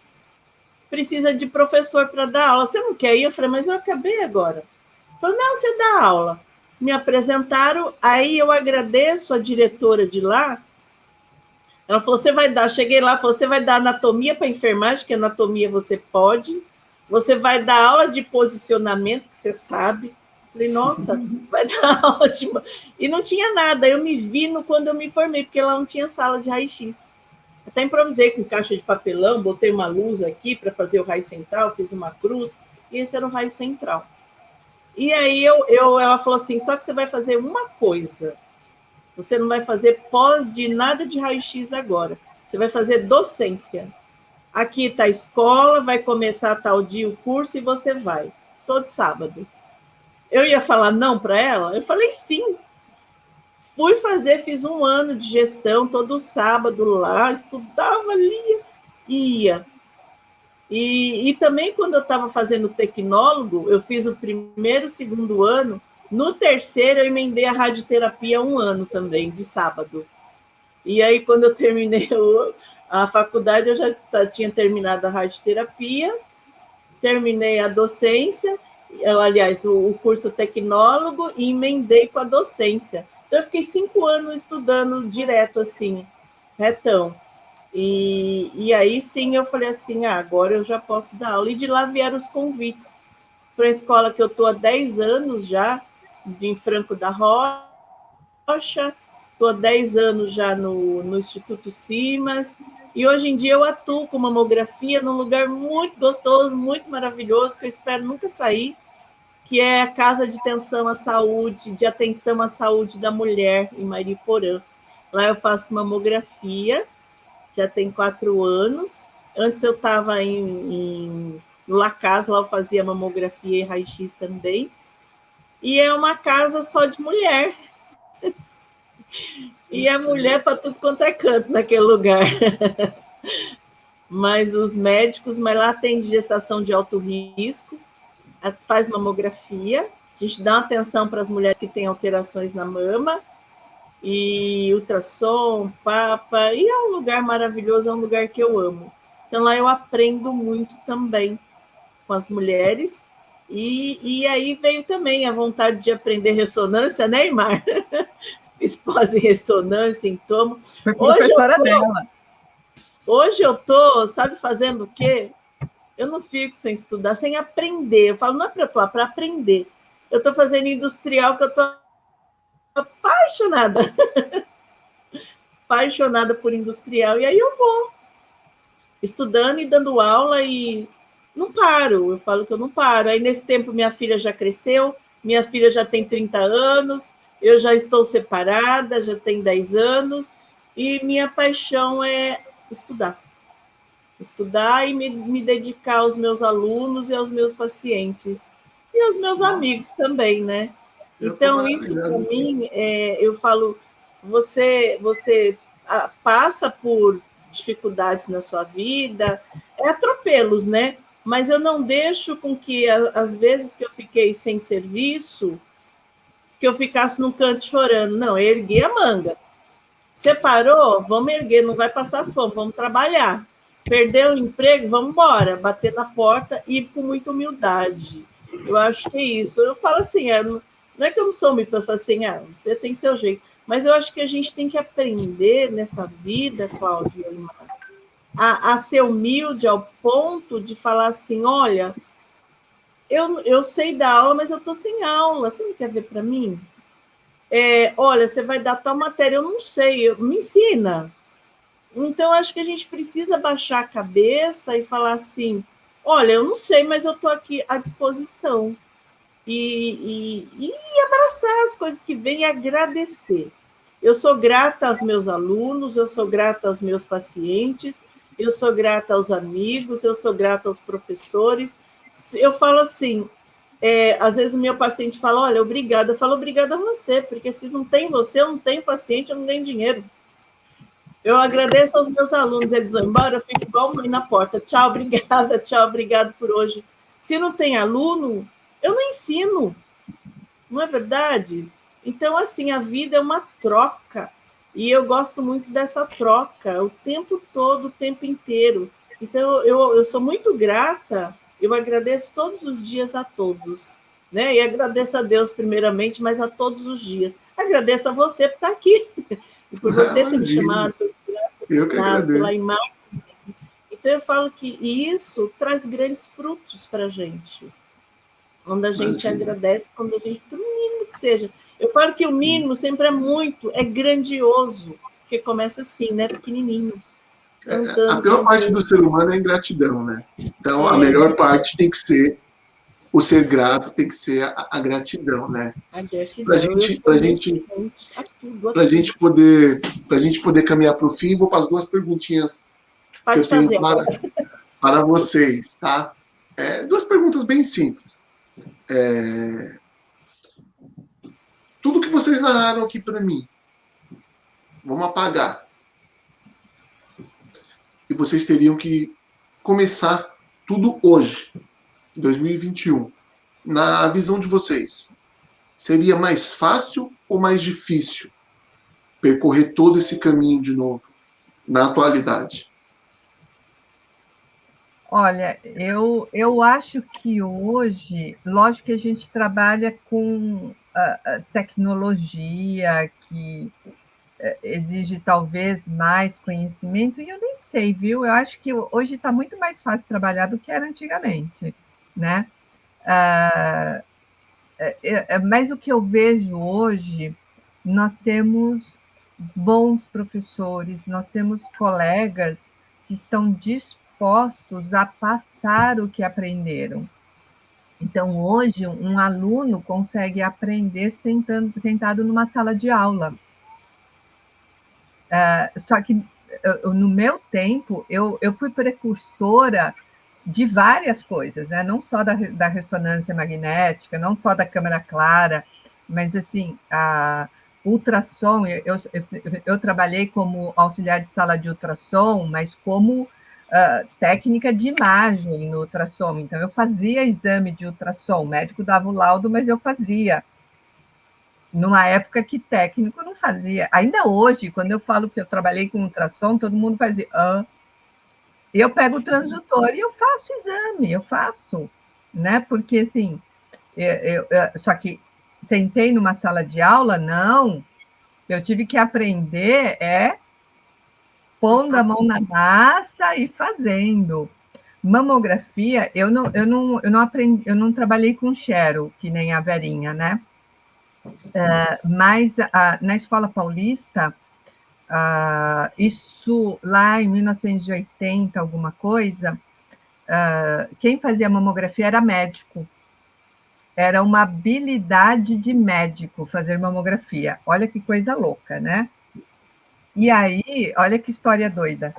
precisa de professor para dar aula. Você não quer ir? Eu falei, mas eu acabei agora. Falei, não, você dá aula. Me apresentaram, aí eu agradeço a diretora de lá. Ela falou, cheguei lá, falou, você vai dar anatomia para enfermagem, que anatomia você pode. Você vai dar aula de posicionamento, que você sabe. Falei, nossa, vai dar aula de... E não tinha nada, eu me vi quando eu me formei, porque lá não tinha sala de raio-x. Até improvisei com caixa de papelão, botei uma luz aqui para fazer o raio central, fiz uma cruz, e esse era o raio central. E aí ela falou assim, só que você vai fazer uma coisa, você não vai fazer pós de nada de raio-x agora, você vai fazer docência. Aqui está a escola, vai começar tal dia o curso e você vai, todo sábado. Eu ia falar não para ela? Eu falei sim. Fui fazer, fiz 1 ano de gestão, todo sábado lá, estudava, lia, ia. E também, quando eu estava fazendo tecnólogo, eu fiz o primeiro, 2º ano, no terceiro eu emendei a radioterapia 1 ano também, de sábado. E aí, quando eu terminei a faculdade, eu já tinha terminado a radioterapia, terminei a docência, aliás, o curso tecnólogo, e emendei com a docência. Então, eu fiquei 5 anos estudando direto, assim, retão. E aí, sim, eu falei assim, agora eu já posso dar aula. E de lá vieram os convites para a escola que eu estou há 10 anos já, em Franco da Rocha, estou há 10 anos já no Instituto Simas, e hoje em dia eu atuo com mamografia num lugar muito gostoso, muito maravilhoso, que eu espero nunca sair, que é a Casa de Atenção à Saúde, de Atenção à Saúde da Mulher, em Mariporã. Lá eu faço mamografia, já tem 4 anos. Antes eu estava no La Casa, lá eu fazia mamografia e raio-x também. E é uma casa só de mulher. E é mulher para tudo quanto é canto naquele lugar. Mas os médicos, mas lá tem gestação de alto risco, faz mamografia, a gente dá atenção para as mulheres que têm alterações na mama, e ultrassom, papa, e é um lugar maravilhoso, é um lugar que eu amo. Então lá eu aprendo muito também com as mulheres, e aí veio também a vontade de aprender ressonância, né, Imar? Fiz pós em ressonância, em tomo. Foi professora dela. Hoje eu estou, sabe, fazendo o quê? Eu não fico sem estudar, sem aprender. Eu falo, não é para atuar, é para aprender. Eu estou fazendo industrial, que eu estou apaixonada. Apaixonada por industrial. E aí eu vou estudando e dando aula e não paro. Eu falo que eu não paro. Aí, nesse tempo, minha filha já cresceu, minha filha já tem 30 anos, eu já estou separada, já tem 10 anos, e minha paixão é estudar. Estudar e me dedicar aos meus alunos e aos meus pacientes. E aos meus amigos também, né? Então, isso para mim, eu falo, você passa por dificuldades na sua vida, atropelos, né? Mas eu não deixo com que, às vezes que eu fiquei sem serviço, que eu ficasse num canto chorando. Não, eu ergui a manga. Separou? Vamos erguer, não vai passar fome, vamos trabalhar. Perdeu o emprego? Vamos embora, bater na porta e ir com muita humildade. Eu acho que é isso. Eu falo assim, não é que eu não sou humilde, eu falo assim, você tem seu jeito, mas eu acho que a gente tem que aprender nessa vida, Cláudia, a ser humilde ao ponto de falar assim, olha, eu sei dar aula, mas eu estou sem aula, você não quer ver para mim? Olha, você vai dar tal matéria, eu não sei, me ensina. Então, acho que a gente precisa baixar a cabeça e falar assim, olha, eu não sei, mas eu estou aqui à disposição. E abraçar as coisas que vêm e agradecer. Eu sou grata aos meus alunos, eu sou grata aos meus pacientes, eu sou grata aos amigos, eu sou grata aos professores. Eu falo assim, às vezes o meu paciente fala, olha, obrigada. Eu falo, obrigada a você, porque se não tem você, eu não tenho paciente, eu não tenho dinheiro. Eu agradeço aos meus alunos, eles vão embora, eu fico igual mãe na porta. Tchau, obrigado por hoje. Se não tem aluno, eu não ensino, não é verdade? Então, assim, a vida é uma troca, e eu gosto muito dessa troca, o tempo todo, o tempo inteiro. Então, eu sou muito grata, eu agradeço todos os dias a todos, né? E agradeço a Deus primeiramente, mas a todos os dias. Agradeço a você por estar aqui, e por você ter me chamado, eu que agradeço. Pela imagem. Então, eu falo que isso traz grandes frutos para a gente. Quando a gente agradece, quando a gente, por mínimo que seja. Eu falo que o mínimo sempre é grandioso, porque começa assim, né, pequenininho. A pior parte do ser humano é a ingratidão, né? Então, a melhor parte tem que ser o ser grato tem que ser a gratidão, né? A gratidão. Para gente poder caminhar para o fim, vou para as duas perguntinhas que eu tenho para vocês, tá? Duas perguntas bem simples. Tudo que vocês narraram aqui para mim, vamos apagar. E vocês teriam que começar tudo hoje, 2021. Na visão de vocês, seria mais fácil ou mais difícil percorrer todo esse caminho de novo, na atualidade? Olha, eu acho que hoje, lógico que a gente trabalha com a tecnologia que exige talvez mais conhecimento, e eu nem sei, viu? Eu acho que hoje está muito mais fácil trabalhar do que era antigamente, né? Mas o que eu vejo hoje, nós temos bons professores, nós temos colegas que estão dispostos a passar o que aprenderam. Então, hoje, um aluno consegue aprender sentado numa sala de aula. Só que, no meu tempo, eu fui precursora de várias coisas, né? Não só da ressonância magnética, não só da câmara clara, mas, assim, a ultrassom, eu trabalhei como auxiliar de sala de ultrassom, mas como técnica de imagem no ultrassom. Então, eu fazia exame de ultrassom, o médico dava o laudo, mas eu fazia. Numa época que técnico não fazia. Ainda hoje, quando eu falo que eu trabalhei com ultrassom, todo mundo fazia... Eu pego o transdutor e eu faço exame, eu faço, né? Porque, assim, só que sentei numa sala de aula, não. Eu tive que aprender pondo a mão na massa e fazendo. Mamografia, eu não aprendi, eu não trabalhei com Xero, que nem a Verinha, né? Mas na Escola Paulista, isso lá em 1980, alguma coisa, quem fazia mamografia era médico. Era uma habilidade de médico fazer mamografia. Olha que coisa louca, né? E aí, olha que história doida.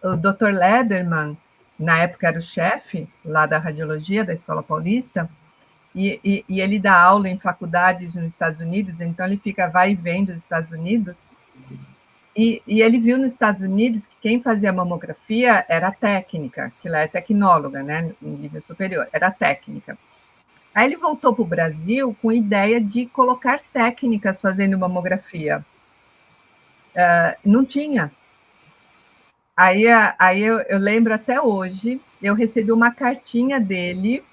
O Dr. Lederman, na época era o chefe lá da radiologia da Escola Paulista, e ele dá aula em faculdades nos Estados Unidos, então ele vai e vem dos Estados Unidos, e ele viu nos Estados Unidos que quem fazia mamografia era técnica, que lá é tecnóloga, né, em nível superior, era técnica. Aí ele voltou para o Brasil com a ideia de colocar técnicas fazendo mamografia. Não tinha. Aí eu lembro até hoje, eu recebi uma cartinha dele,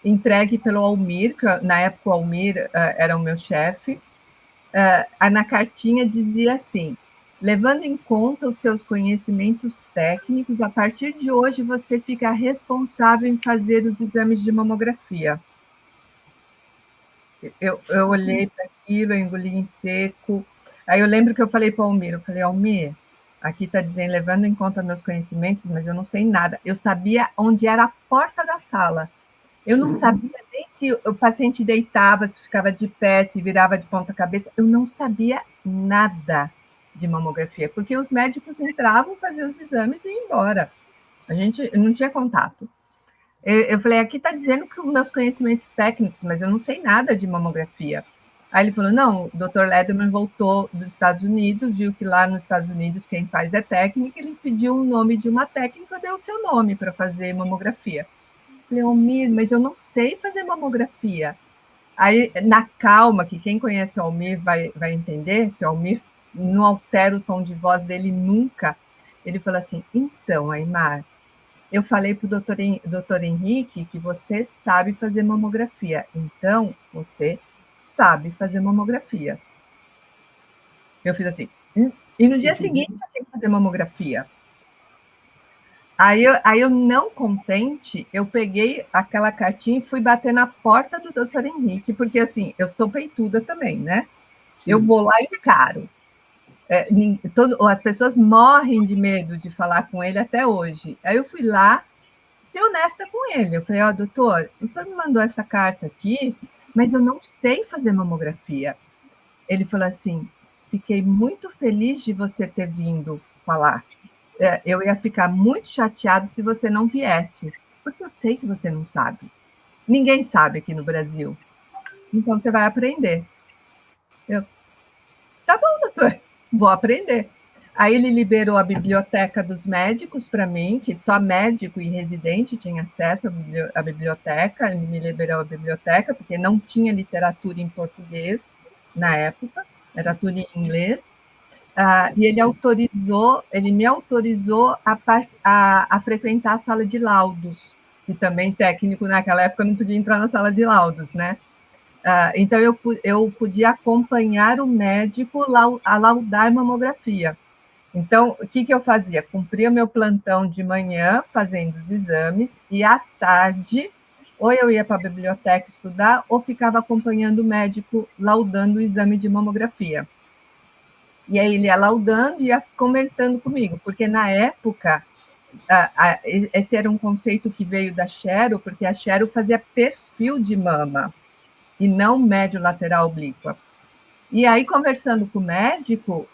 entregue pelo Almir, que na época o Almir era o meu chefe. Na cartinha dizia assim: levando em conta os seus conhecimentos técnicos, a partir de hoje você fica responsável em fazer os exames de mamografia. Eu olhei para aquilo, eu engoli em seco. Aí eu lembro que eu falei para o Almir, eu falei, Almir, aqui está dizendo, levando em conta meus conhecimentos, mas eu não sei nada. Eu sabia onde era a porta da sala. Eu não sabia nem se o paciente deitava, se ficava de pé, se virava de ponta cabeça. Eu não sabia nada de mamografia, porque os médicos entravam, faziam os exames e iam embora. A gente não tinha contato. Eu falei, aqui está dizendo que os meus conhecimentos técnicos, mas eu não sei nada de mamografia. Aí ele falou, não, o Dr. Lederman voltou dos Estados Unidos, viu que lá nos Estados Unidos quem faz é técnica, ele pediu o nome de uma técnica, deu o seu nome para fazer mamografia. Eu falei, Almir, mas eu não sei fazer mamografia. Aí, na calma, que quem conhece o Almir vai entender, que o Almir não altera o tom de voz dele nunca, ele falou assim, então, Aymar, eu falei para o doutor Henrique que você sabe fazer mamografia, então você sabe fazer mamografia. Eu fiz assim, e no dia seguinte eu tinha que fazer mamografia. Aí eu não contente, eu peguei aquela cartinha e fui bater na porta do doutor Henrique, porque assim, eu sou peituda também, né? Eu vou lá e encaro. As pessoas morrem de medo de falar com ele até hoje. Aí eu fui lá, ser honesta com ele. Eu falei, doutor, o senhor me mandou essa carta aqui, mas eu não sei fazer mamografia. Ele falou assim, fiquei muito feliz de você ter vindo falar. Eu ia ficar muito chateado se você não viesse, porque eu sei que você não sabe. Ninguém sabe aqui no Brasil. Então, você vai aprender. Eu, tá bom, doutor, vou aprender. Aí ele liberou a biblioteca dos médicos para mim, que só médico e residente tinha acesso à biblioteca. Ele me liberou a biblioteca, porque não tinha literatura em português na época, era tudo em inglês. E ele me autorizou a frequentar a sala de laudos, que também técnico naquela época não podia entrar na sala de laudos, né? Então, eu podia acompanhar o médico a laudar mamografia. Então, o que eu fazia? Cumpria o meu plantão de manhã, fazendo os exames, e à tarde, ou eu ia para a biblioteca estudar, ou ficava acompanhando o médico laudando o exame de mamografia. E aí ele ia laudando e ia comentando comigo, porque na época, esse era um conceito que veio da Xero, porque a Xero fazia perfil de mama, e não médio lateral oblíqua. E aí, conversando com o médico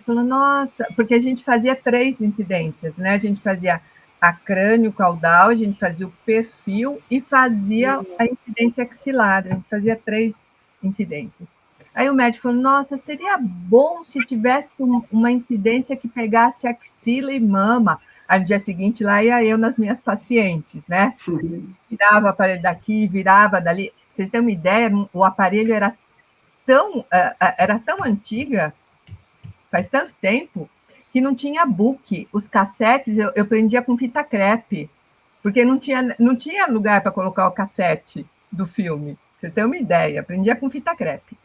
falou, nossa, porque a gente fazia 3 incidências, né? A gente fazia a crânio-caudal, a gente fazia o perfil e fazia a incidência axilar, a gente fazia 3 incidências. Aí o médico falou, nossa, seria bom se tivesse uma incidência que pegasse axila e mama. Aí no dia seguinte, lá ia eu nas minhas pacientes, né? Virava o aparelho daqui, virava dali. Vocês têm uma ideia, o aparelho era tão antiga, faz tanto tempo, que não tinha book. Os cassetes eu prendia com fita crepe, porque não tinha lugar para colocar o cassete do filme. Você tem uma ideia, prendia com fita crepe.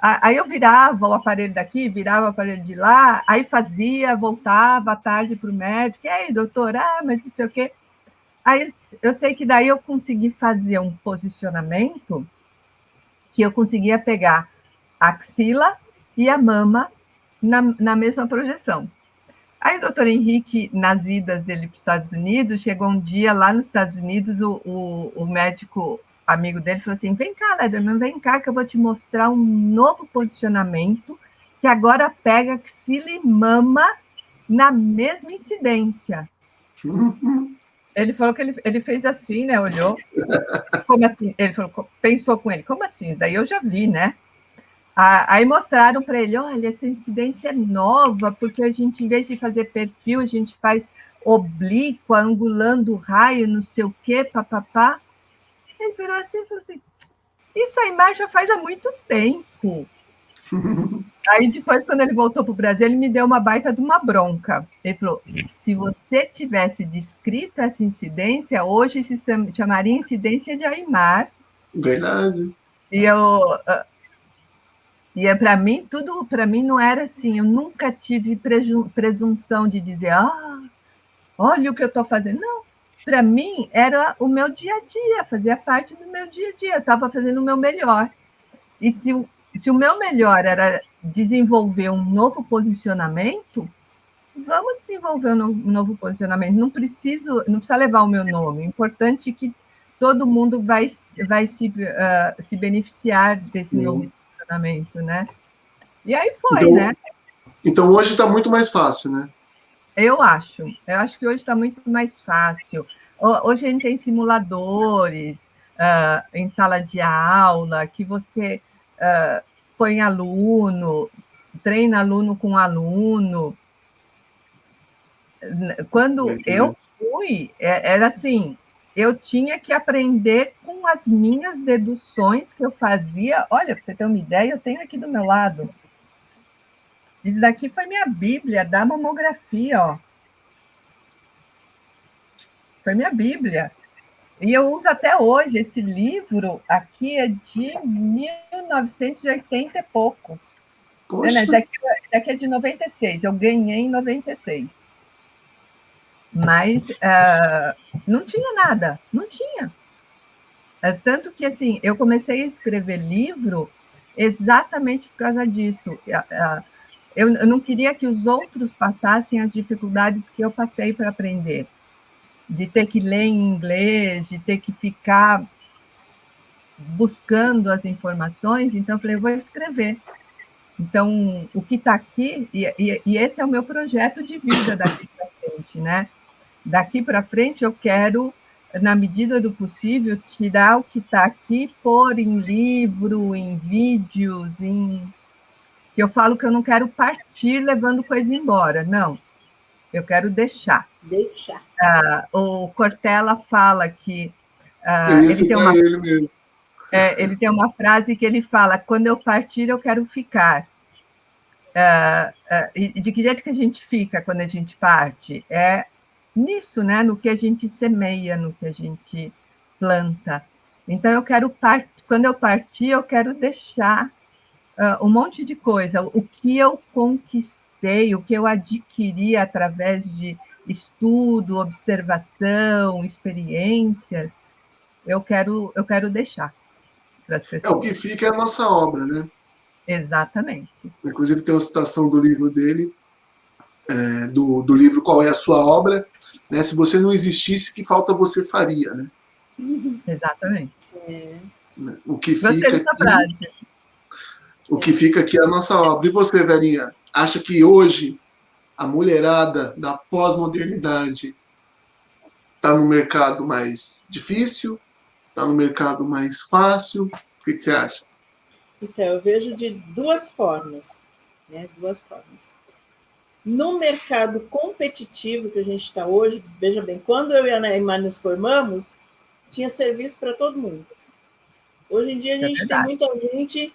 Aí eu virava o aparelho daqui, virava o aparelho de lá, aí fazia, voltava à tarde para o médico, e aí, doutor, mas não sei o quê. Aí eu sei que daí eu consegui fazer um posicionamento que eu conseguia pegar a axila e a mama na mesma projeção. Aí o doutor Henrique, nas idas dele para os Estados Unidos, chegou um dia lá nos Estados Unidos, o médico amigo dele falou assim, vem cá, Lederman, vem cá que eu vou te mostrar um novo posicionamento que agora pega axila e mama na mesma incidência. Ele falou que ele fez assim, né? Olhou. Como assim? Ele falou, pensou com ele, como assim? Daí eu já vi, né? Aí mostraram para ele, olha, essa incidência é nova, porque a gente, em vez de fazer perfil, a gente faz oblíqua, angulando o raio, não sei o quê, papapá. Ele virou assim e falou assim, isso a imagem já faz há muito tempo. Aí depois, quando ele voltou para o Brasil, ele me deu uma baita de uma bronca. Ele falou, se você tivesse descrito essa incidência, hoje se chamaria incidência de Aimar. Verdade. E para mim, tudo para mim não era assim, eu nunca tive presunção de dizer, olha o que eu estou fazendo. Não, para mim era o meu dia a dia, fazia parte do meu dia a dia, eu estava fazendo o meu melhor. E se o meu melhor era desenvolver um novo posicionamento, vamos desenvolver um novo posicionamento. Não precisa levar o meu nome, é importante que todo mundo vai se beneficiar desse novo posicionamento, né? E aí foi, então, né? Então hoje está muito mais fácil, né? Eu acho que hoje está muito mais fácil. Hoje a gente tem simuladores em sala de aula, que você põe aluno, treina aluno com aluno. Quando eu fui, era assim, eu tinha que aprender com as minhas deduções que eu fazia. Olha, para você ter uma ideia, eu tenho aqui do meu lado. Isso daqui foi minha Bíblia da mamografia, ó. Foi minha Bíblia. E eu uso até hoje. Esse livro aqui é de 1980 e pouco. Poxa. Esse aqui é de 96. Eu ganhei em 96. Mas não tinha nada. Não tinha. Tanto que, assim, eu comecei a escrever livro exatamente por causa disso. Eu não queria que os outros passassem as dificuldades que eu passei para aprender. de ter que ler em inglês, de ter que ficar buscando as informações, então eu falei, eu vou escrever. Então, o que está aqui, e esse é o meu projeto de vida daqui para frente, né? Daqui para frente eu quero, na medida do possível, tirar o que está aqui, pôr em livro, em vídeos, eu falo que eu não quero partir levando coisa embora, não. Eu quero deixar. Deixar. O Cortella fala que Eu ia citar ele mesmo. Ele tem uma frase que ele fala: quando eu partir, eu quero ficar. E de que jeito que a gente fica quando a gente parte? É nisso, né? No que a gente semeia, no que a gente planta. Então, eu quero quando eu partir, eu quero deixar um monte de coisa. O que eu conquistei, o que eu adquiri através de estudo, observação, experiências, eu quero deixar para as pessoas. O que fica é a nossa obra, né? Exatamente. Inclusive tem uma citação do livro dele, do livro Qual é a Sua Obra, né? Se você não existisse, que falta você faria, né? Exatamente. O que fica dessa frase. O que fica aqui é a nossa obra. E você, Verinha, acha que hoje a mulherada da pós-modernidade está no mercado mais difícil? Está no mercado mais fácil? O que você acha? Então, eu vejo de duas formas, né? Duas formas. No mercado competitivo que a gente está hoje, veja bem, quando eu e a Neymar nos formamos, tinha serviço para todo mundo. Hoje em dia a gente tem muita gente,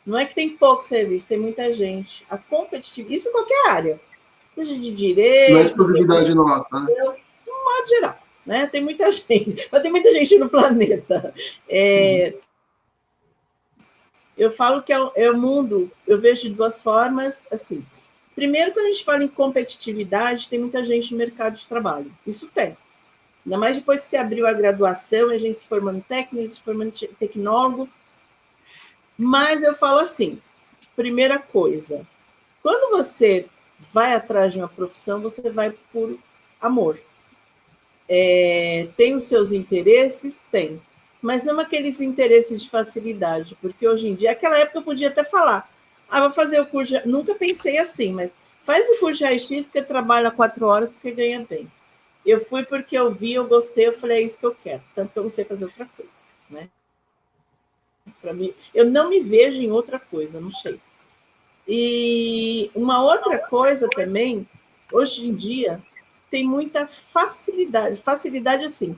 não é que tem pouco serviço, tem muita gente. A competitividade, isso em qualquer área, seja de direito, não é exclusividade nossa, né? No modo geral, né? Tem muita gente, mas tem muita gente no planeta. Eu falo que é o mundo, eu vejo de duas formas, assim. Primeiro, quando a gente fala em competitividade, tem muita gente no mercado de trabalho. Isso tem. Ainda mais depois que se abriu a graduação, a gente se formando técnico, se formando tecnólogo. Mas eu falo assim, primeira coisa, quando você vai atrás de uma profissão, você vai por amor. Tem os seus interesses? Tem. Mas não aqueles interesses de facilidade, porque hoje em dia, naquela época eu podia até falar, vou fazer o curso, nunca pensei assim, mas faz o curso de raio-x porque trabalha 4 horas, porque ganha bem. Eu fui porque eu vi, eu gostei, eu falei, é isso que eu quero, tanto que eu não sei fazer outra coisa, né? Para mim, eu não me vejo em outra coisa, não sei. E uma outra coisa também, hoje em dia, tem muita facilidade assim,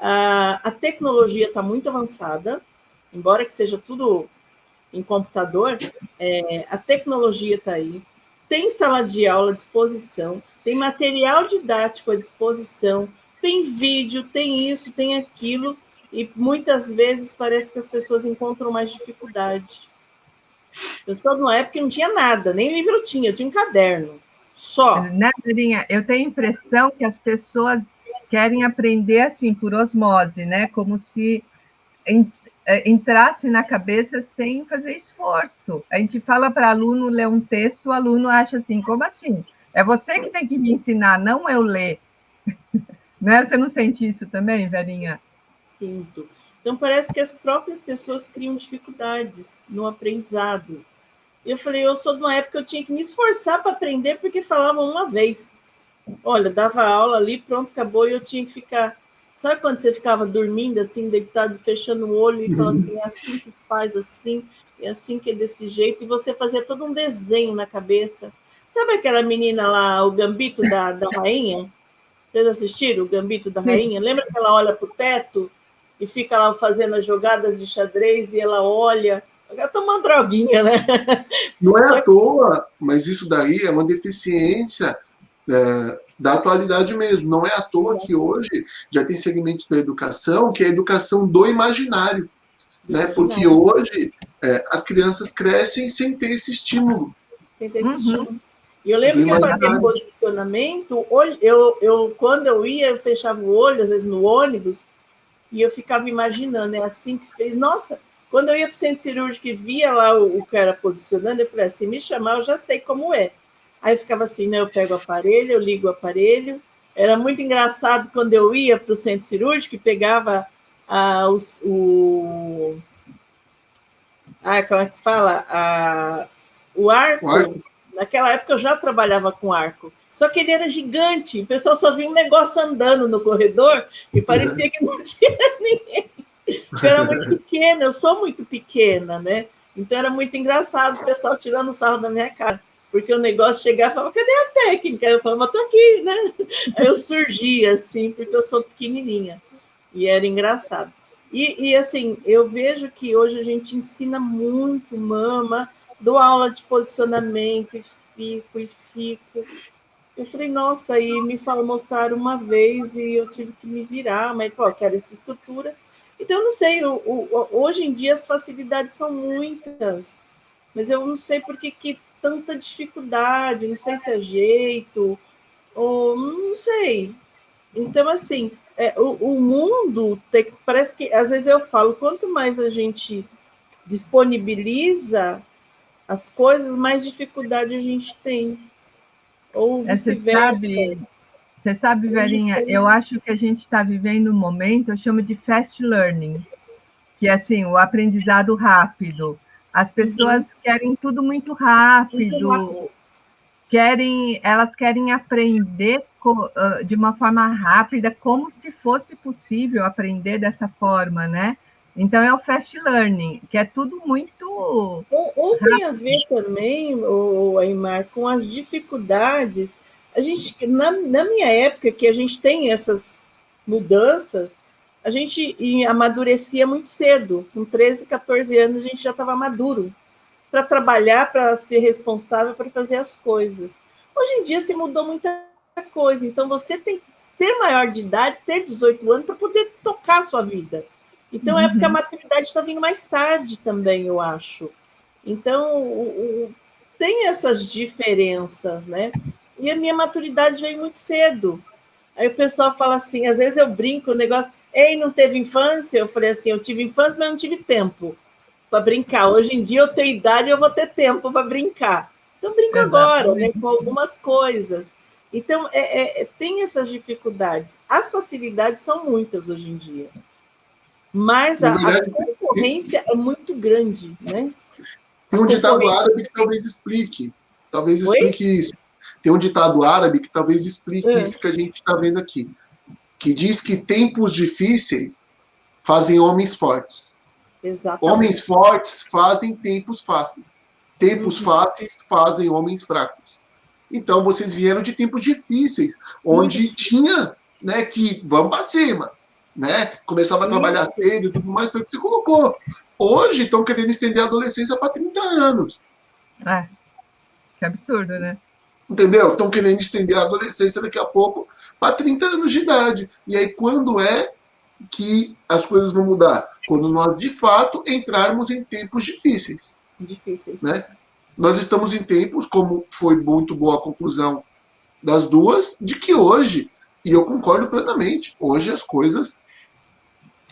a tecnologia está muito avançada, embora que seja tudo em computador, a tecnologia está aí, tem sala de aula à disposição, tem material didático à disposição, tem vídeo, tem isso, tem aquilo, e muitas vezes parece que as pessoas encontram mais dificuldade. Eu sou de uma época que não tinha nada, nem livro tinha um caderno, só. Né, Verinha? Eu tenho a impressão que as pessoas querem aprender assim, por osmose, né? Como se entrasse na cabeça sem fazer esforço. A gente fala para aluno ler um texto, o aluno acha assim, como assim? É você que tem que me ensinar, não eu ler. Né? Você não sente isso também, Verinha? Sinto. Então, parece que as próprias pessoas criam dificuldades no aprendizado. Eu falei, eu sou de uma época que eu tinha que me esforçar para aprender, porque falavam uma vez. Olha, dava aula ali, pronto, acabou, e eu tinha que ficar... Sabe quando você ficava dormindo, assim, deitado, fechando o olho, e falava assim, é assim que faz, assim, é assim que é desse jeito, e você fazia todo um desenho na cabeça. Sabe aquela menina lá, o Gambito da Rainha? Vocês assistiram o Gambito da Rainha? Sim. Lembra que ela olha para o teto e fica lá fazendo as jogadas de xadrez e ela olha... Ela toma uma droguinha, né? Não é à toa, mas isso daí é uma deficiência da atualidade mesmo. Não é à toa que hoje já tem segmentos da educação que é a educação do imaginário, né? Porque hoje as crianças crescem sem ter esse estímulo. Sem ter esse estímulo. E eu lembro que eu fazia posicionamento, quando eu ia, eu fechava o olho, às vezes no ônibus, e eu ficava imaginando, é assim que fez. Nossa, quando eu ia para o centro cirúrgico e via lá o cara posicionando, eu falei assim, me chamar, eu já sei como é. Aí eu ficava assim, né? Eu pego o aparelho, eu ligo o aparelho, Era muito engraçado quando eu ia para o centro cirúrgico e pegava como é que se fala? O arco. Naquela época eu já trabalhava com arco. Só que ele era gigante. O pessoal só via um negócio andando no corredor e parecia que não tinha ninguém. Eu era muito pequena, eu sou muito pequena, né? Então era muito engraçado o pessoal tirando sarro da minha cara. Porque o negócio chegava e falava, cadê a técnica? Eu falava, tô aqui, né? Aí eu surgia, assim, porque eu sou pequenininha. E era engraçado. E assim, eu vejo que hoje a gente ensina muito mama, dou aula de posicionamento e fico. Eu falei, nossa, e me mostraram uma vez e eu tive que me virar, mas, pô, eu quero essa estrutura. Então, eu não sei, hoje em dia as facilidades são muitas, mas eu não sei por que tanta dificuldade, não sei se é jeito, ou não sei. Então, assim, o mundo, parece que, às vezes eu falo, quanto mais a gente disponibiliza as coisas, mais dificuldade a gente tem, ou vice-versa. Você sabe, Verinha, eu acho que a gente está vivendo um momento, eu chamo de fast learning, que é assim, o aprendizado rápido. As pessoas querem tudo muito rápido, elas querem aprender de uma forma rápida, como se fosse possível aprender dessa forma, né? Então, é o fast learning, que é tudo muito ou tem a ver também, Aimar, com as dificuldades. A gente, na minha época, que a gente tem essas mudanças, a gente amadurecia muito cedo. Com 13, 14 anos, a gente já estava maduro para trabalhar, para ser responsável, para fazer as coisas. Hoje em dia se mudou muita coisa, então você tem que ser maior de idade, ter 18 anos para poder tocar a sua vida. Então é porque a maturidade está vindo mais tarde também, eu acho. Então tem essas diferenças, né? E a minha maturidade veio muito cedo. Aí o pessoal fala assim, às vezes eu brinco o negócio, ei, não teve infância? Eu falei assim, eu tive infância, mas não tive tempo para brincar. Hoje em dia eu tenho idade e eu vou ter tempo para brincar. Então, brinco agora, né, com algumas coisas. Então, tem essas dificuldades. As facilidades são muitas hoje em dia. Mas a concorrência é muito grande, né? Tem um ditado árabe que talvez explique. Talvez explique isso. Tem um ditado árabe que talvez explique isso que a gente está vendo aqui. Que diz que tempos difíceis fazem homens fortes. Exatamente. Homens fortes fazem tempos fáceis. Tempos fáceis fazem homens fracos. Então, vocês vieram de tempos difíceis, onde tinha, né, que vamos para cima, né? Começava a trabalhar cedo e tudo mais, foi o que você colocou. Hoje estão querendo estender a adolescência para 30 anos. Que absurdo, né? Entendeu? Estão querendo estender a adolescência daqui a pouco para 30 anos de idade. E aí, quando é que as coisas vão mudar? Quando nós, de fato, entrarmos em tempos difíceis. Né? Nós estamos em tempos, como foi muito boa a conclusão das duas, de que hoje, e eu concordo plenamente, hoje as coisas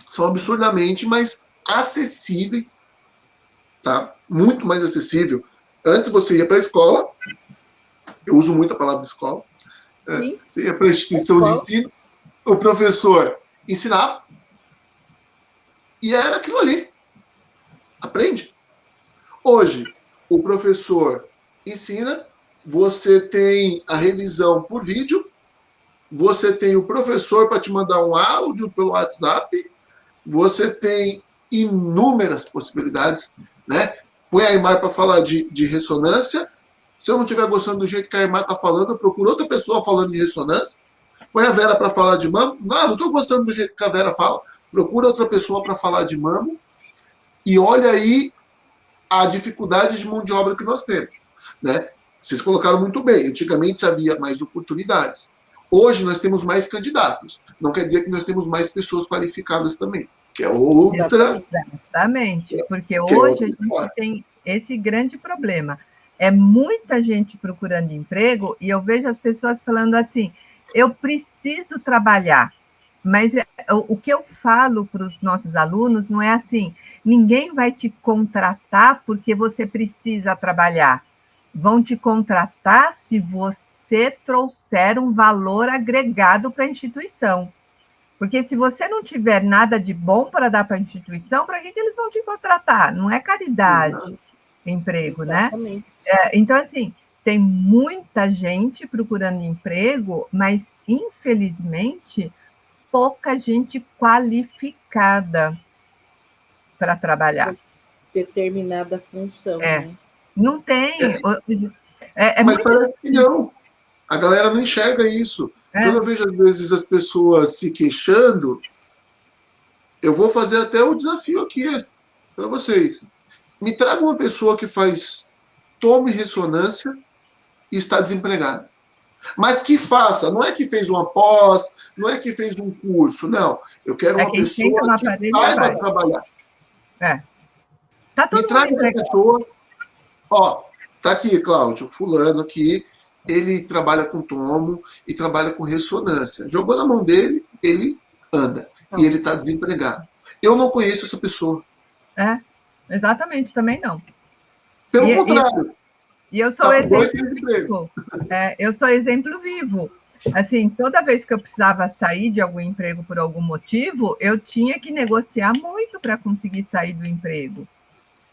são absurdamente mais acessíveis, tá? Muito mais acessível. Antes você ia para a escola, eu uso muito a palavra escola, você ia para a instituição de ensino, o professor ensinava, e era aquilo ali. Aprende. Hoje, o professor ensina, você tem a revisão por vídeo, você tem o professor para te mandar um áudio pelo WhatsApp, você tem inúmeras possibilidades, né? Põe a Aimar para falar de ressonância. Se eu não estiver gostando do jeito que a Aimar está falando, eu procuro outra pessoa falando de ressonância. Põe a Vera para falar de mamo. Não estou gostando do jeito que a Vera fala. Procura outra pessoa para falar de mamo. E olha aí a dificuldade de mão de obra que nós temos. Né? Vocês colocaram muito bem. Antigamente havia mais oportunidades. Hoje nós temos mais candidatos. Não quer dizer que nós temos mais pessoas qualificadas também. Que é outra. Exatamente. Porque hoje a gente tem esse grande problema. É muita gente procurando emprego e eu vejo as pessoas falando assim, eu preciso trabalhar. Mas o que eu falo para os nossos alunos não é assim, ninguém vai te contratar porque você precisa trabalhar. vão te contratar se você trouxer um valor agregado para a instituição. Porque se você não tiver nada de bom para dar para a instituição, para que eles vão te contratar? Não é caridade, emprego, Exatamente. né? Então, assim, tem muita gente procurando emprego, mas, infelizmente, pouca gente qualificada para trabalhar. Determinada função, né? Não tem. Mas Muito parece que não. A galera não enxerga isso. Quando eu vejo, às vezes, as pessoas se queixando, eu vou fazer até o desafio aqui para vocês. Me traga uma pessoa que faz tome ressonância e está desempregada. Mas que faça, não é que fez uma pós, não é que fez um curso, não. Eu quero uma quem senta pessoa no que aparelho saiba vai. trabalhar. Tá todo Me mundo traga essa empregado. pessoa. Ó, tá aqui, Cláudio, fulano aqui, ele trabalha com tomo e trabalha com ressonância. Jogou na mão dele, ele anda. E ele está desempregado. Eu não conheço essa pessoa. Exatamente, também não. Pelo contrário. E eu sou Tá com exemplo 2 vivo. Eu sou exemplo vivo. Assim, toda vez que eu precisava sair de algum emprego por algum motivo, eu tinha que negociar muito para conseguir sair do emprego.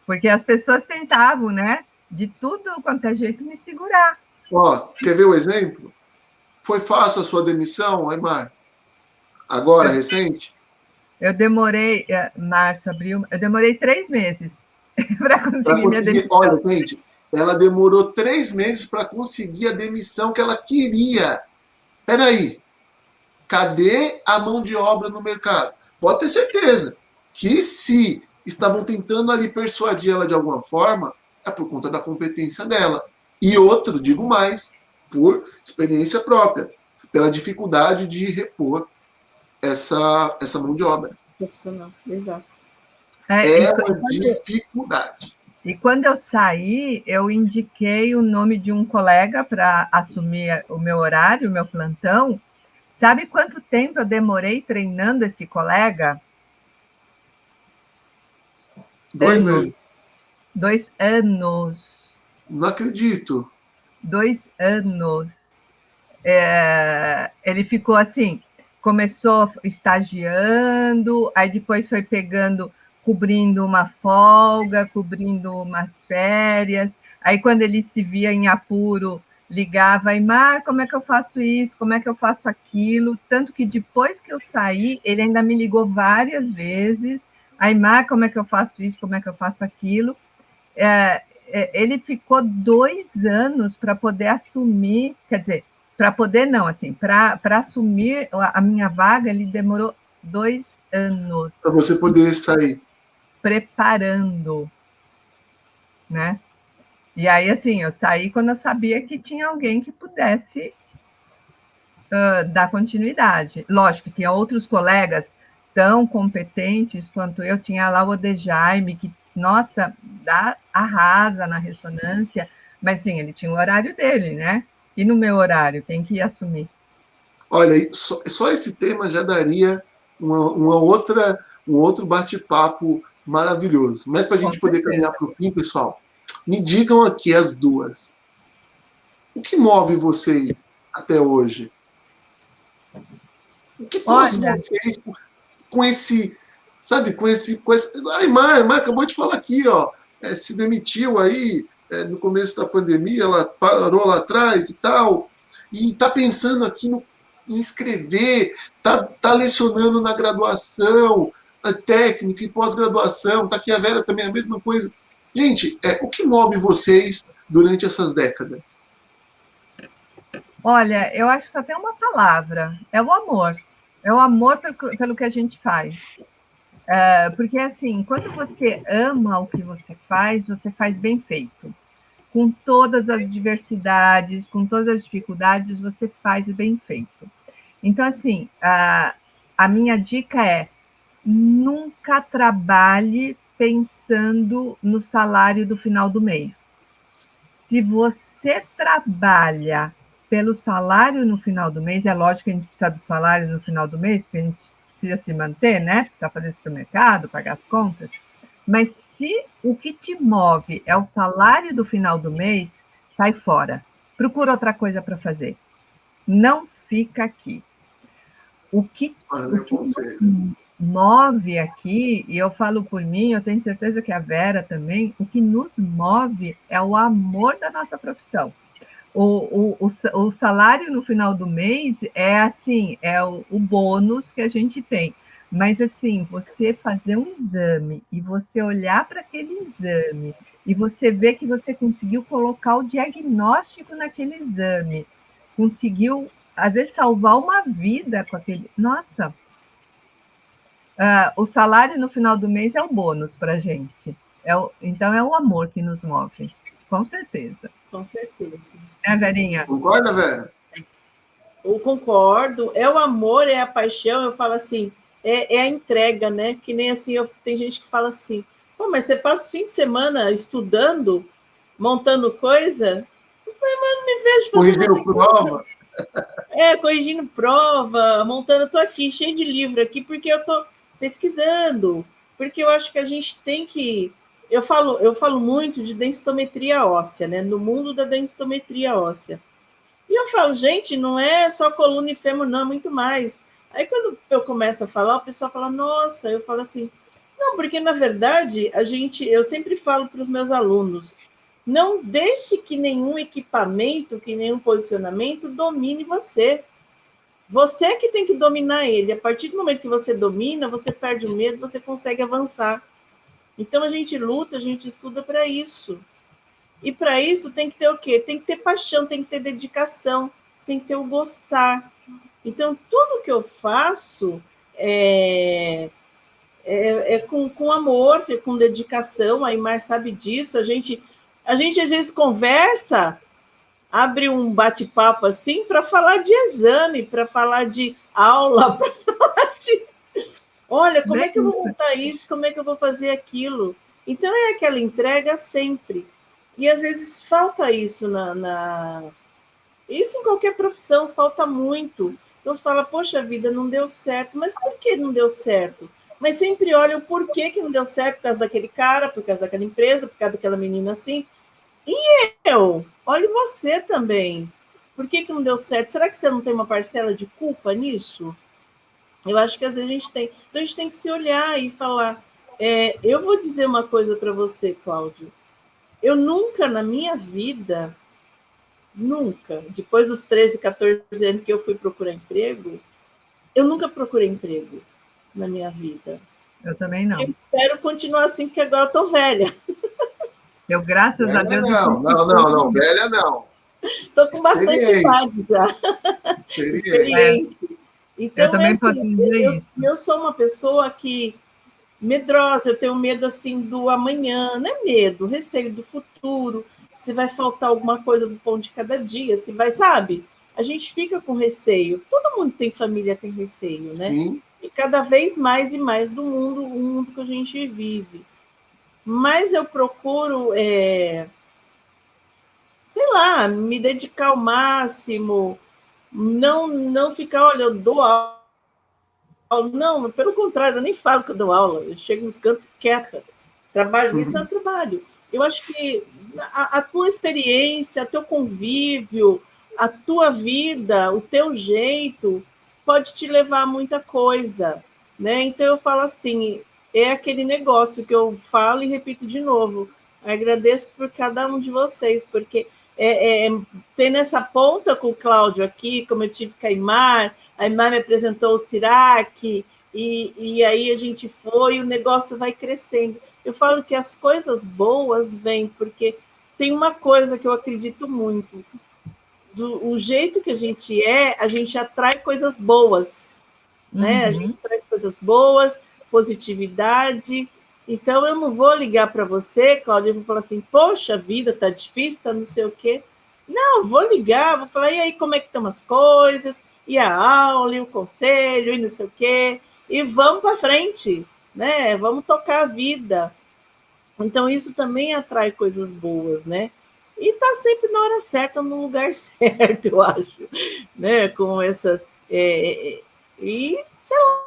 Porque as pessoas tentavam, né, de tudo quanto é jeito, me segurar. Ó, quer ver o exemplo? Foi fácil a sua demissão, Aymar? Agora, recente? Eu demorei, março, abril, eu demorei 3 meses para conseguir minha demissão. Olha, gente, ela demorou 3 meses para conseguir a demissão que ela queria. Peraí, cadê a mão de obra no mercado? Pode ter certeza que se estavam tentando ali persuadir ela de alguma forma, é por conta da competência dela. E outro, digo mais, por experiência própria, pela dificuldade de repor essa mão de obra. Profissional, exato. É uma dificuldade. E quando eu saí, eu indiquei o nome de um colega para assumir o meu horário, o meu plantão. Sabe quanto tempo eu demorei treinando esse colega? 2 meses. 2 anos. Não acredito. 2 anos. Ele ficou assim, começou estagiando, aí depois foi pegando, cobrindo uma folga, cobrindo umas férias. Aí, quando ele se via em apuro, ligava, Aymar, como é que eu faço isso? Como é que eu faço aquilo? Tanto que depois que eu saí, ele ainda me ligou várias vezes, Aymar, como é que eu faço isso? Como é que eu faço aquilo? Ele ficou 2 anos para poder assumir, quer dizer, para poder não, assim, para assumir a minha vaga, ele demorou 2 anos. Para você poder sair. Preparando, né? E aí, assim, eu saí quando eu sabia que tinha alguém que pudesse dar continuidade. Lógico, tinha outros colegas tão competentes quanto eu, tinha lá o Odejaime, que, nossa, arrasa na ressonância, mas sim, ele tinha o horário dele, né? E no meu horário, quem que ia assumir? Olha, só esse tema já daria um outro bate-papo maravilhoso. Mas para a gente poder caminhar para o fim, pessoal, me digam aqui as duas. O que move vocês até hoje? O que trouxe vocês com esse, sabe, com esse... Aymar acabou de falar aqui, ó, se demitiu aí no começo da pandemia, ela parou lá atrás e tal, e está pensando aqui em escrever, tá lecionando na graduação, técnico e pós-graduação, tá aqui a Vera também, a mesma coisa. Gente, o que move vocês durante essas décadas? Olha, eu acho que só tem uma palavra, é o amor. É o amor pelo que a gente faz. Porque, assim, quando você ama o que você faz bem feito. Com todas as diversidades, com todas as dificuldades, você faz bem feito. Então, assim, a minha dica é: nunca trabalhe pensando no salário do final do mês. Se você trabalha pelo salário no final do mês, é lógico que a gente precisa do salário no final do mês, porque a gente precisa se manter, né? Precisa fazer supermercado, pagar as contas. Mas se o que te move é o salário do final do mês, sai fora, procura outra coisa para fazer. Não fica aqui. O que nos move aqui, e eu falo por mim, eu tenho certeza que a Vera também, o que nos move é o amor da nossa profissão. O salário no final do mês é assim, é o bônus que a gente tem. Mas assim, você fazer um exame e você olhar para aquele exame e você ver que você conseguiu colocar o diagnóstico naquele exame, conseguiu, às vezes, salvar uma vida com aquele. Nossa! O salário no final do mês é o bônus para a gente. Então, é o amor que nos move, com certeza. Com certeza. Né, Verinha? Concorda, Vera? Eu concordo. É o amor, é a paixão. Eu falo assim, é a entrega, né? Que nem assim, tem gente que fala assim, pô, mas você passa o fim de semana estudando, montando coisa? Eu falei, mas não me vejo fazendo corrigindo prova. Corrigindo prova, montando. Estou aqui, cheio de livro aqui, porque eu estou pesquisando. Porque eu acho que a gente tem que... Eu falo muito de densitometria óssea, né? No mundo da densitometria óssea. E eu falo, gente, não é só coluna e fêmur, não, é muito mais. Aí, quando eu começo a falar, o pessoal fala, nossa, eu falo assim, não, porque, na verdade, eu sempre falo para os meus alunos, não deixe que nenhum equipamento, que nenhum posicionamento domine você. Você que tem que dominar ele. A partir do momento que você domina, você perde o medo, você consegue avançar. Então, a gente luta, a gente estuda para isso. E para isso tem que ter o quê? Tem que ter paixão, tem que ter dedicação, tem que ter o gostar. Então, tudo que eu faço é com amor, com dedicação. A Aymar sabe disso. A gente às vezes conversa, abre um bate-papo assim para falar de exame, para falar de aula, para falar de... Olha, como é que eu vou montar isso? Como é que eu vou fazer aquilo? Então, é aquela entrega sempre. E, às vezes, falta isso Isso em qualquer profissão, falta muito. Então, fala, poxa vida, não deu certo. Mas por que não deu certo? Mas sempre olha o porquê que não deu certo, por causa daquele cara, por causa daquela empresa, por causa daquela menina assim. E olhe você também. Por que não deu certo? Será que você não tem uma parcela de culpa nisso? Eu acho que às vezes a gente tem. Então a gente tem que se olhar e falar. Eu vou dizer uma coisa para você, Cláudio. Eu nunca na minha vida, nunca, depois dos 13, 14 anos que eu fui procurar emprego, eu nunca procurei emprego na minha vida. Eu também não. Eu espero continuar assim, porque agora eu estou velha. Eu, graças a Deus... Não, velha não. Estou com bastante idade já. Experiente. Então, eu também posso dizer isso. Eu sou uma pessoa que medrosa, eu tenho medo assim do amanhã, não é medo, receio do futuro, se vai faltar alguma coisa do pão de cada dia, se vai, sabe? A gente fica com receio. Todo mundo tem família, tem receio, né? Sim. E cada vez mais e mais do mundo, o mundo que a gente vive. Mas eu procuro, sei lá, me dedicar ao máximo, não ficar, olha, eu dou aula. Não, pelo contrário, eu nem falo que eu dou aula, eu chego nos cantos quieta, trabalho, isso é um trabalho. Eu acho que a tua experiência, o teu convívio, a tua vida, o teu jeito, pode te levar a muita coisa, né? Então, eu falo assim, é aquele negócio que eu falo e repito de novo, agradeço por cada um de vocês, porque tem nessa ponta com o Cláudio aqui, como eu tive com a Aymar me apresentou o Cirac, e aí a gente foi, o negócio vai crescendo. Eu falo que as coisas boas vêm, porque tem uma coisa que eu acredito muito, o jeito que a gente atrai coisas boas, né? A gente traz coisas boas, positividade. Então, eu não vou ligar para você, Cláudia, e vou falar assim, poxa vida, tá difícil, tá não sei o quê. Não, vou ligar, vou falar, e aí, como é que estão as coisas? E a aula, e o conselho, e não sei o quê, e vamos para frente, né? Vamos tocar a vida. Então, isso também atrai coisas boas, né? E está sempre na hora certa, no lugar certo, eu acho, né? Com essas... e, sei lá,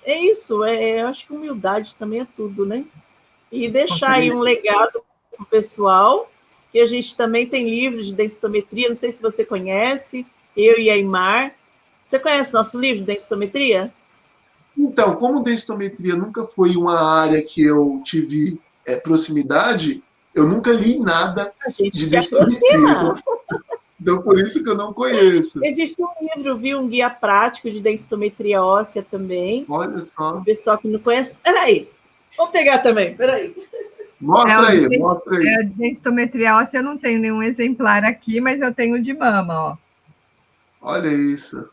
é isso. Eu acho que humildade também é tudo, né? E deixar aí um legado para o pessoal, que a gente também tem livros de densitometria, não sei se você conhece, eu e a Aymar. Você conhece o nosso livro de densitometria? Então, como densitometria nunca foi uma área que eu tive proximidade, eu nunca li nada A gente de se densitometria. aproxima. Então, por isso que eu não conheço. Existe um livro, viu? Um guia prático de densitometria óssea também. Olha só. O pessoal que não conhece. Peraí, vamos pegar também, peraí. Mostra aí, mostra aí. Densitometria óssea eu não tenho nenhum exemplar aqui, mas eu tenho de mama, ó. Olha isso.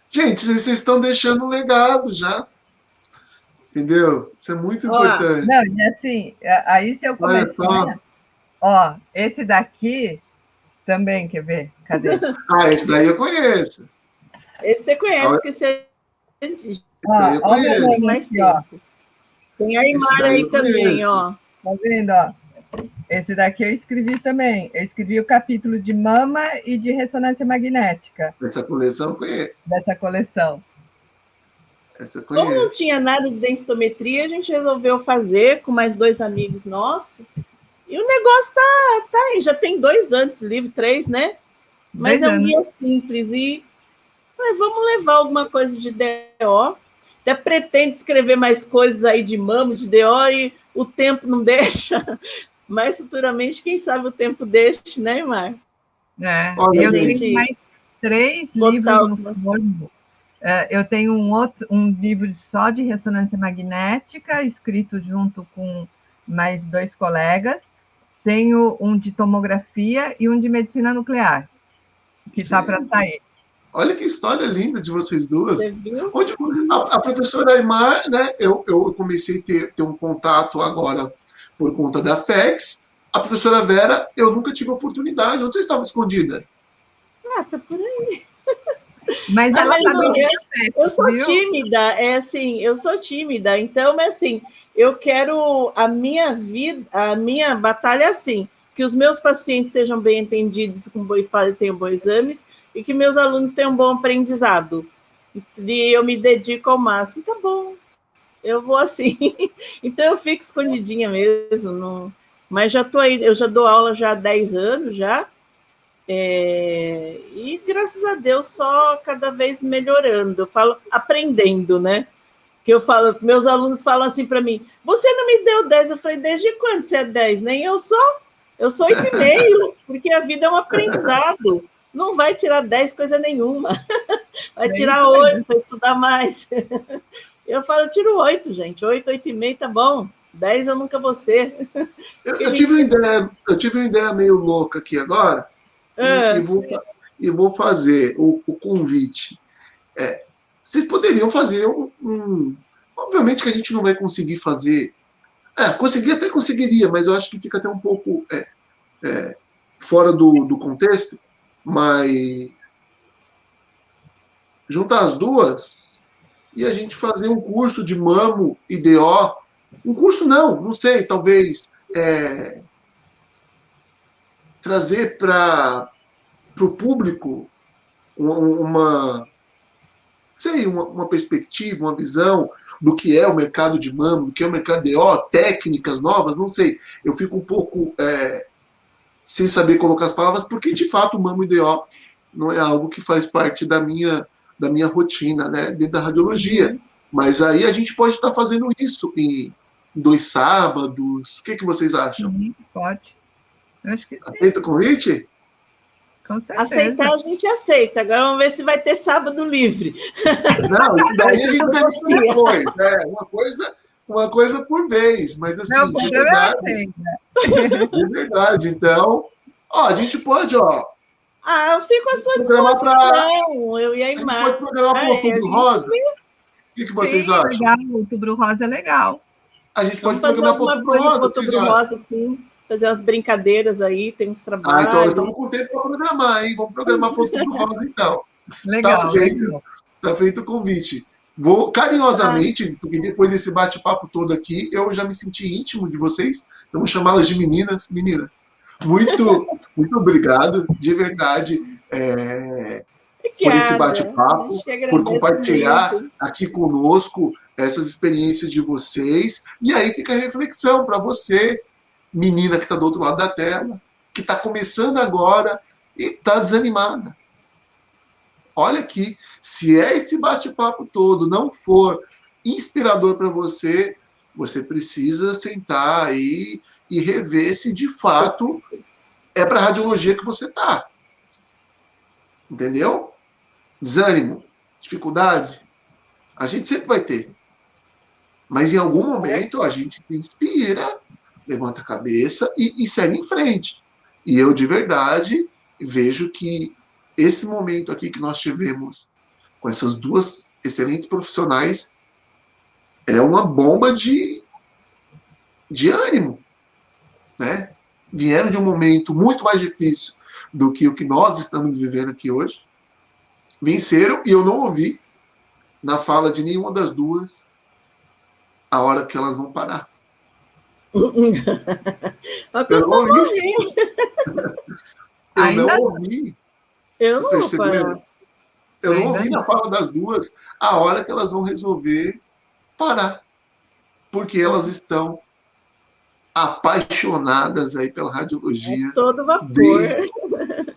Gente, vocês estão deixando um legado já. Entendeu? Isso é muito importante. Não, e assim, aí se eu começar... Ó, esse daqui também, quer ver? Cadê? Esse daí eu conheço. Esse você conhece, que você... Olha mais tempo. Tem a Aymar aí também, ó. Tá vendo, ó? Esse daqui eu escrevi também. Eu escrevi o capítulo de mama e de ressonância magnética. Essa coleção eu conheço. Dessa coleção. Essa eu conheço. Como não tinha nada de densitometria, a gente resolveu fazer com mais 2 amigos nossos. E o negócio tá aí. Já tem 2 anos esse livro, 3, né? Mas é um guia simples. E vamos levar alguma coisa de DO. Até pretendo escrever mais coisas aí de mama, de DO, e o tempo não deixa. Mas futuramente, quem sabe o tempo deixa, né, Aymar? Olha, eu tenho mais 3 livros no forno. Eu tenho um livro só de ressonância magnética, escrito junto com mais 2 colegas. Tenho um de tomografia e um de medicina nuclear, que está para sair. Olha que história linda de vocês duas. Onde a professora Aymar, né? Eu comecei a ter um contato agora por conta da FEX. A professora Vera, eu nunca tive oportunidade. Onde você estava escondida? Tá por aí. Mas ela eu sou tímida, eu sou tímida, então, assim, eu quero a minha vida, a minha batalha é assim, que os meus pacientes sejam bem entendidos, com boa fala e tenham bons exames, e que meus alunos tenham um bom aprendizado. E eu me dedico ao máximo. Tá bom, eu vou assim. Então, eu fico escondidinha mesmo, mas já estou aí, eu já dou aula já há 10 anos, já. E graças a Deus só cada vez melhorando, eu falo aprendendo, né? Que eu falo, meus alunos falam assim para mim: você não me deu 10? Eu falei: desde quando você é 10? Nem eu sou 8,5, porque a vida é um aprendizado, não vai tirar 10 coisa nenhuma, vai tirar 8 para estudar mais. Eu falo: eu tiro 8, gente, 8, 8,5 tá bom, 10 eu nunca vou ser. Eu tive uma ideia meio louca aqui agora. E vou fazer o convite. Vocês poderiam fazer obviamente que a gente não vai conseguir fazer. Até conseguiria, mas eu acho que fica até um pouco fora do contexto. Mas juntar as duas e a gente fazer um curso de mamo e DO. Um curso não sei, talvez. Trazer para o público uma perspectiva, uma visão do que é o mercado de mamo, do que é o mercado de DO, técnicas novas, não sei. Eu fico um pouco sem saber colocar as palavras, porque de fato o mamo e DO não é algo que faz parte da minha rotina, né, dentro da radiologia. Mas aí a gente pode estar fazendo isso em 2 sábados. O que vocês acham? Pode. Eu acho que sim. Aceita o convite? Com certeza. Aceitar, a gente aceita. Agora vamos ver se vai ter sábado livre. Não, daí a gente vai depois. Uma coisa por vez. Mas assim, não, de verdade. De verdade. Então, a gente pode, eu fico à sua disposição. Eu e a Aymar. A gente pode programar para o Outubro Rosa? O que vocês acham? Legal, o Outubro Rosa é legal. A gente pode programar para o Outubro Rosa. Outubro Rosa, sim. Fazer umas brincadeiras aí, tem uns trabalhos. Então estamos com tempo para programar, hein? Vamos programar para o Outubro Rosa, então. Legal. Tá feito o convite. Vou carinhosamente, porque depois desse bate-papo todo aqui, eu já me senti íntimo de vocês. Vamos chamá-las de meninas. Meninas, muito obrigado, de verdade, por esse bate-papo, por compartilhar aqui conosco essas experiências de vocês. E aí fica a reflexão para você, menina que está do outro lado da tela. que está começando agora e está desanimada. Olha aqui, se esse bate-papo todo não for inspirador para você, você precisa sentar aí e rever se de fato é para a radiologia que você está. Entendeu? Desânimo, dificuldade, a gente sempre vai ter. Mas em algum momento a gente se inspira, levanta a cabeça e segue em frente. E eu, de verdade, vejo que esse momento aqui que nós tivemos com essas duas excelentes profissionais é uma bomba de ânimo, né? Vieram de um momento muito mais difícil do que o que nós estamos vivendo aqui hoje. Venceram, e eu não ouvi na fala de nenhuma das duas a hora que elas vão parar. Eu não ouvi. Eu não ouvi. Eu não vou parar. Eu não ouvi na fala das duas a hora que elas vão resolver parar. Porque elas estão apaixonadas aí pela radiologia. É todo vapor.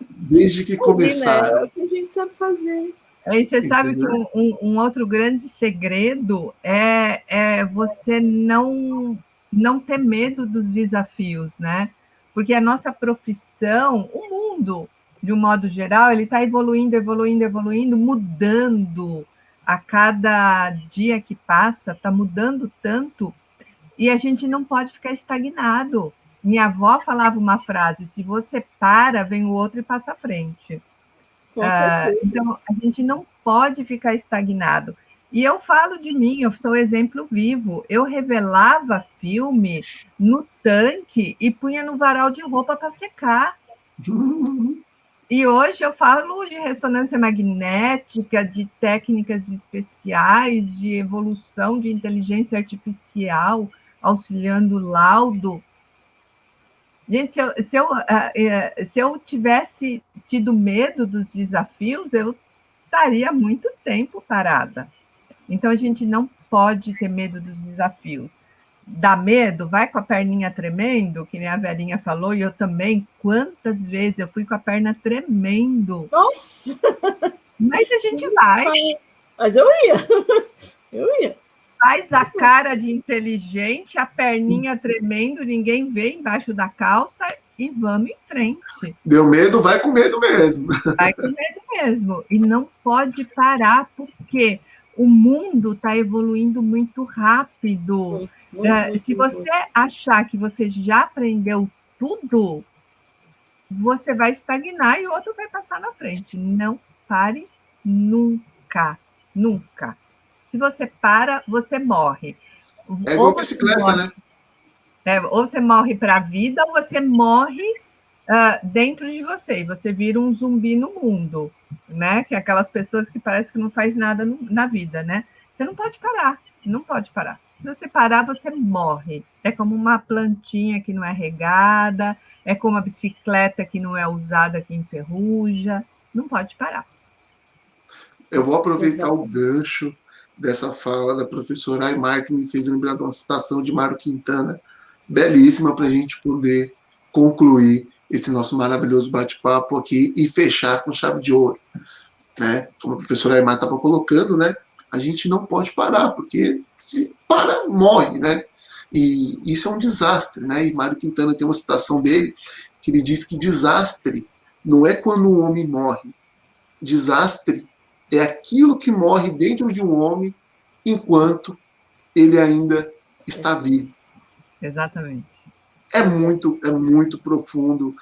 Desde que começaram. É o que a gente sabe fazer. E você sabe que um outro grande segredo é você não ter medo dos desafios, né? Porque a nossa profissão, o mundo, de um modo geral, ele está evoluindo, mudando a cada dia que passa, está mudando tanto, e a gente não pode ficar estagnado. Minha avó falava uma frase: se você para, vem o outro e passa à frente. Então, a gente não pode ficar estagnado. E eu falo de mim, eu sou exemplo vivo. Eu revelava filme no tanque e punha no varal de roupa para secar. E hoje eu falo de ressonância magnética, de técnicas especiais, de evolução de inteligência artificial, auxiliando o laudo. Gente, se eu tivesse tido medo dos desafios, eu estaria muito tempo parada. Então, a gente não pode ter medo dos desafios. Dá medo? Vai com a perninha tremendo, que nem a velhinha falou, e eu também. Quantas vezes eu fui com a perna tremendo? Nossa! Mas a gente vai. Mas eu ia. Faz a cara de inteligente, a perninha tremendo, ninguém vê embaixo da calça e vamos em frente. Deu medo, vai com medo mesmo. Vai com medo mesmo. E não pode parar, porque o mundo está evoluindo muito rápido. Se você achar que você já aprendeu tudo, você vai estagnar e o outro vai passar na frente. Não pare nunca, nunca. Se você para, você morre. É igual bicicleta, né? Ou você morre para a vida, ou você morre dentro de você. E você vira um zumbi no mundo, né? Que é aquelas pessoas que parece que não faz nada na vida, né? Você não pode parar, não pode parar. Se você parar, você morre. É como uma plantinha que não é regada, é como uma bicicleta que não é usada, que enferruja. Não pode parar. Eu vou aproveitar o gancho dessa fala da professora Aymar, que me fez lembrar de uma citação de Mário Quintana, belíssima, para a gente poder concluir esse nosso maravilhoso bate-papo aqui e fechar com chave de ouro. Né? Como a professora Aymar estava colocando, né? A gente não pode parar, porque se para, morre, né? E isso é um desastre, né? E Mário Quintana tem uma citação dele, que ele diz que desastre não é quando um homem morre. Desastre é aquilo que morre dentro de um homem enquanto ele ainda está vivo. Exatamente. É muito profundo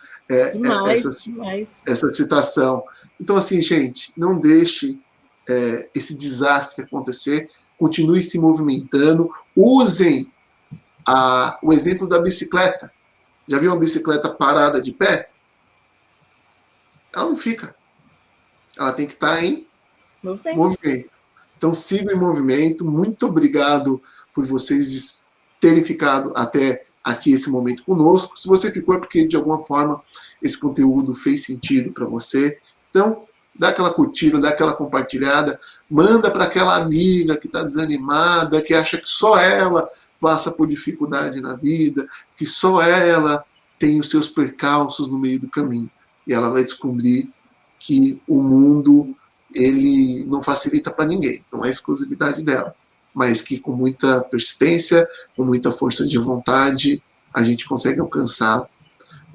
essa citação. Então, assim, gente, não deixe esse desastre acontecer, continue se movimentando, usem o exemplo da bicicleta. Já viu uma bicicleta parada de pé? Ela não fica. Ela tem que estar em movimento. Então, sigam em movimento. Muito obrigado por vocês terem ficado até aqui esse momento conosco. Se você ficou, é porque de alguma forma esse conteúdo fez sentido para você. Então, dá aquela curtida, dá aquela compartilhada, manda para aquela amiga que está desanimada, que acha que só ela passa por dificuldade na vida, que só ela tem os seus percalços no meio do caminho. E ela vai descobrir que o mundo ele não facilita para ninguém, não é exclusividade dela, mas que com muita persistência, com muita força de vontade, a gente consegue alcançar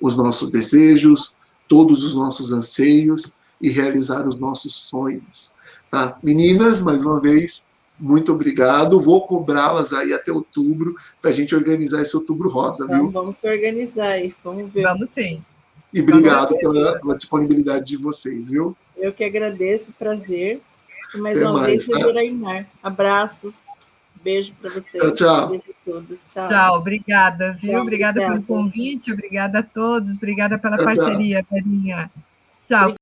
os nossos desejos, todos os nossos anseios e realizar os nossos sonhos. Tá? Meninas, mais uma vez, muito obrigado. Vou cobrá-las aí até outubro para a gente organizar esse outubro rosa, viu? Vamos se organizar aí, vamos ver. Vamos sim. E obrigado pela disponibilidade de vocês, viu? Eu que agradeço, prazer. E mais Até uma mais, vez, Juraimar. Abraços, beijo para vocês. Tchau, tchau. Beijo a todos. Tchau. Tchau, obrigada, viu? Tchau, obrigada obrigada pelo convite, obrigada a todos, obrigada pela Tchau, tchau. parceria, Verinha. Tchau.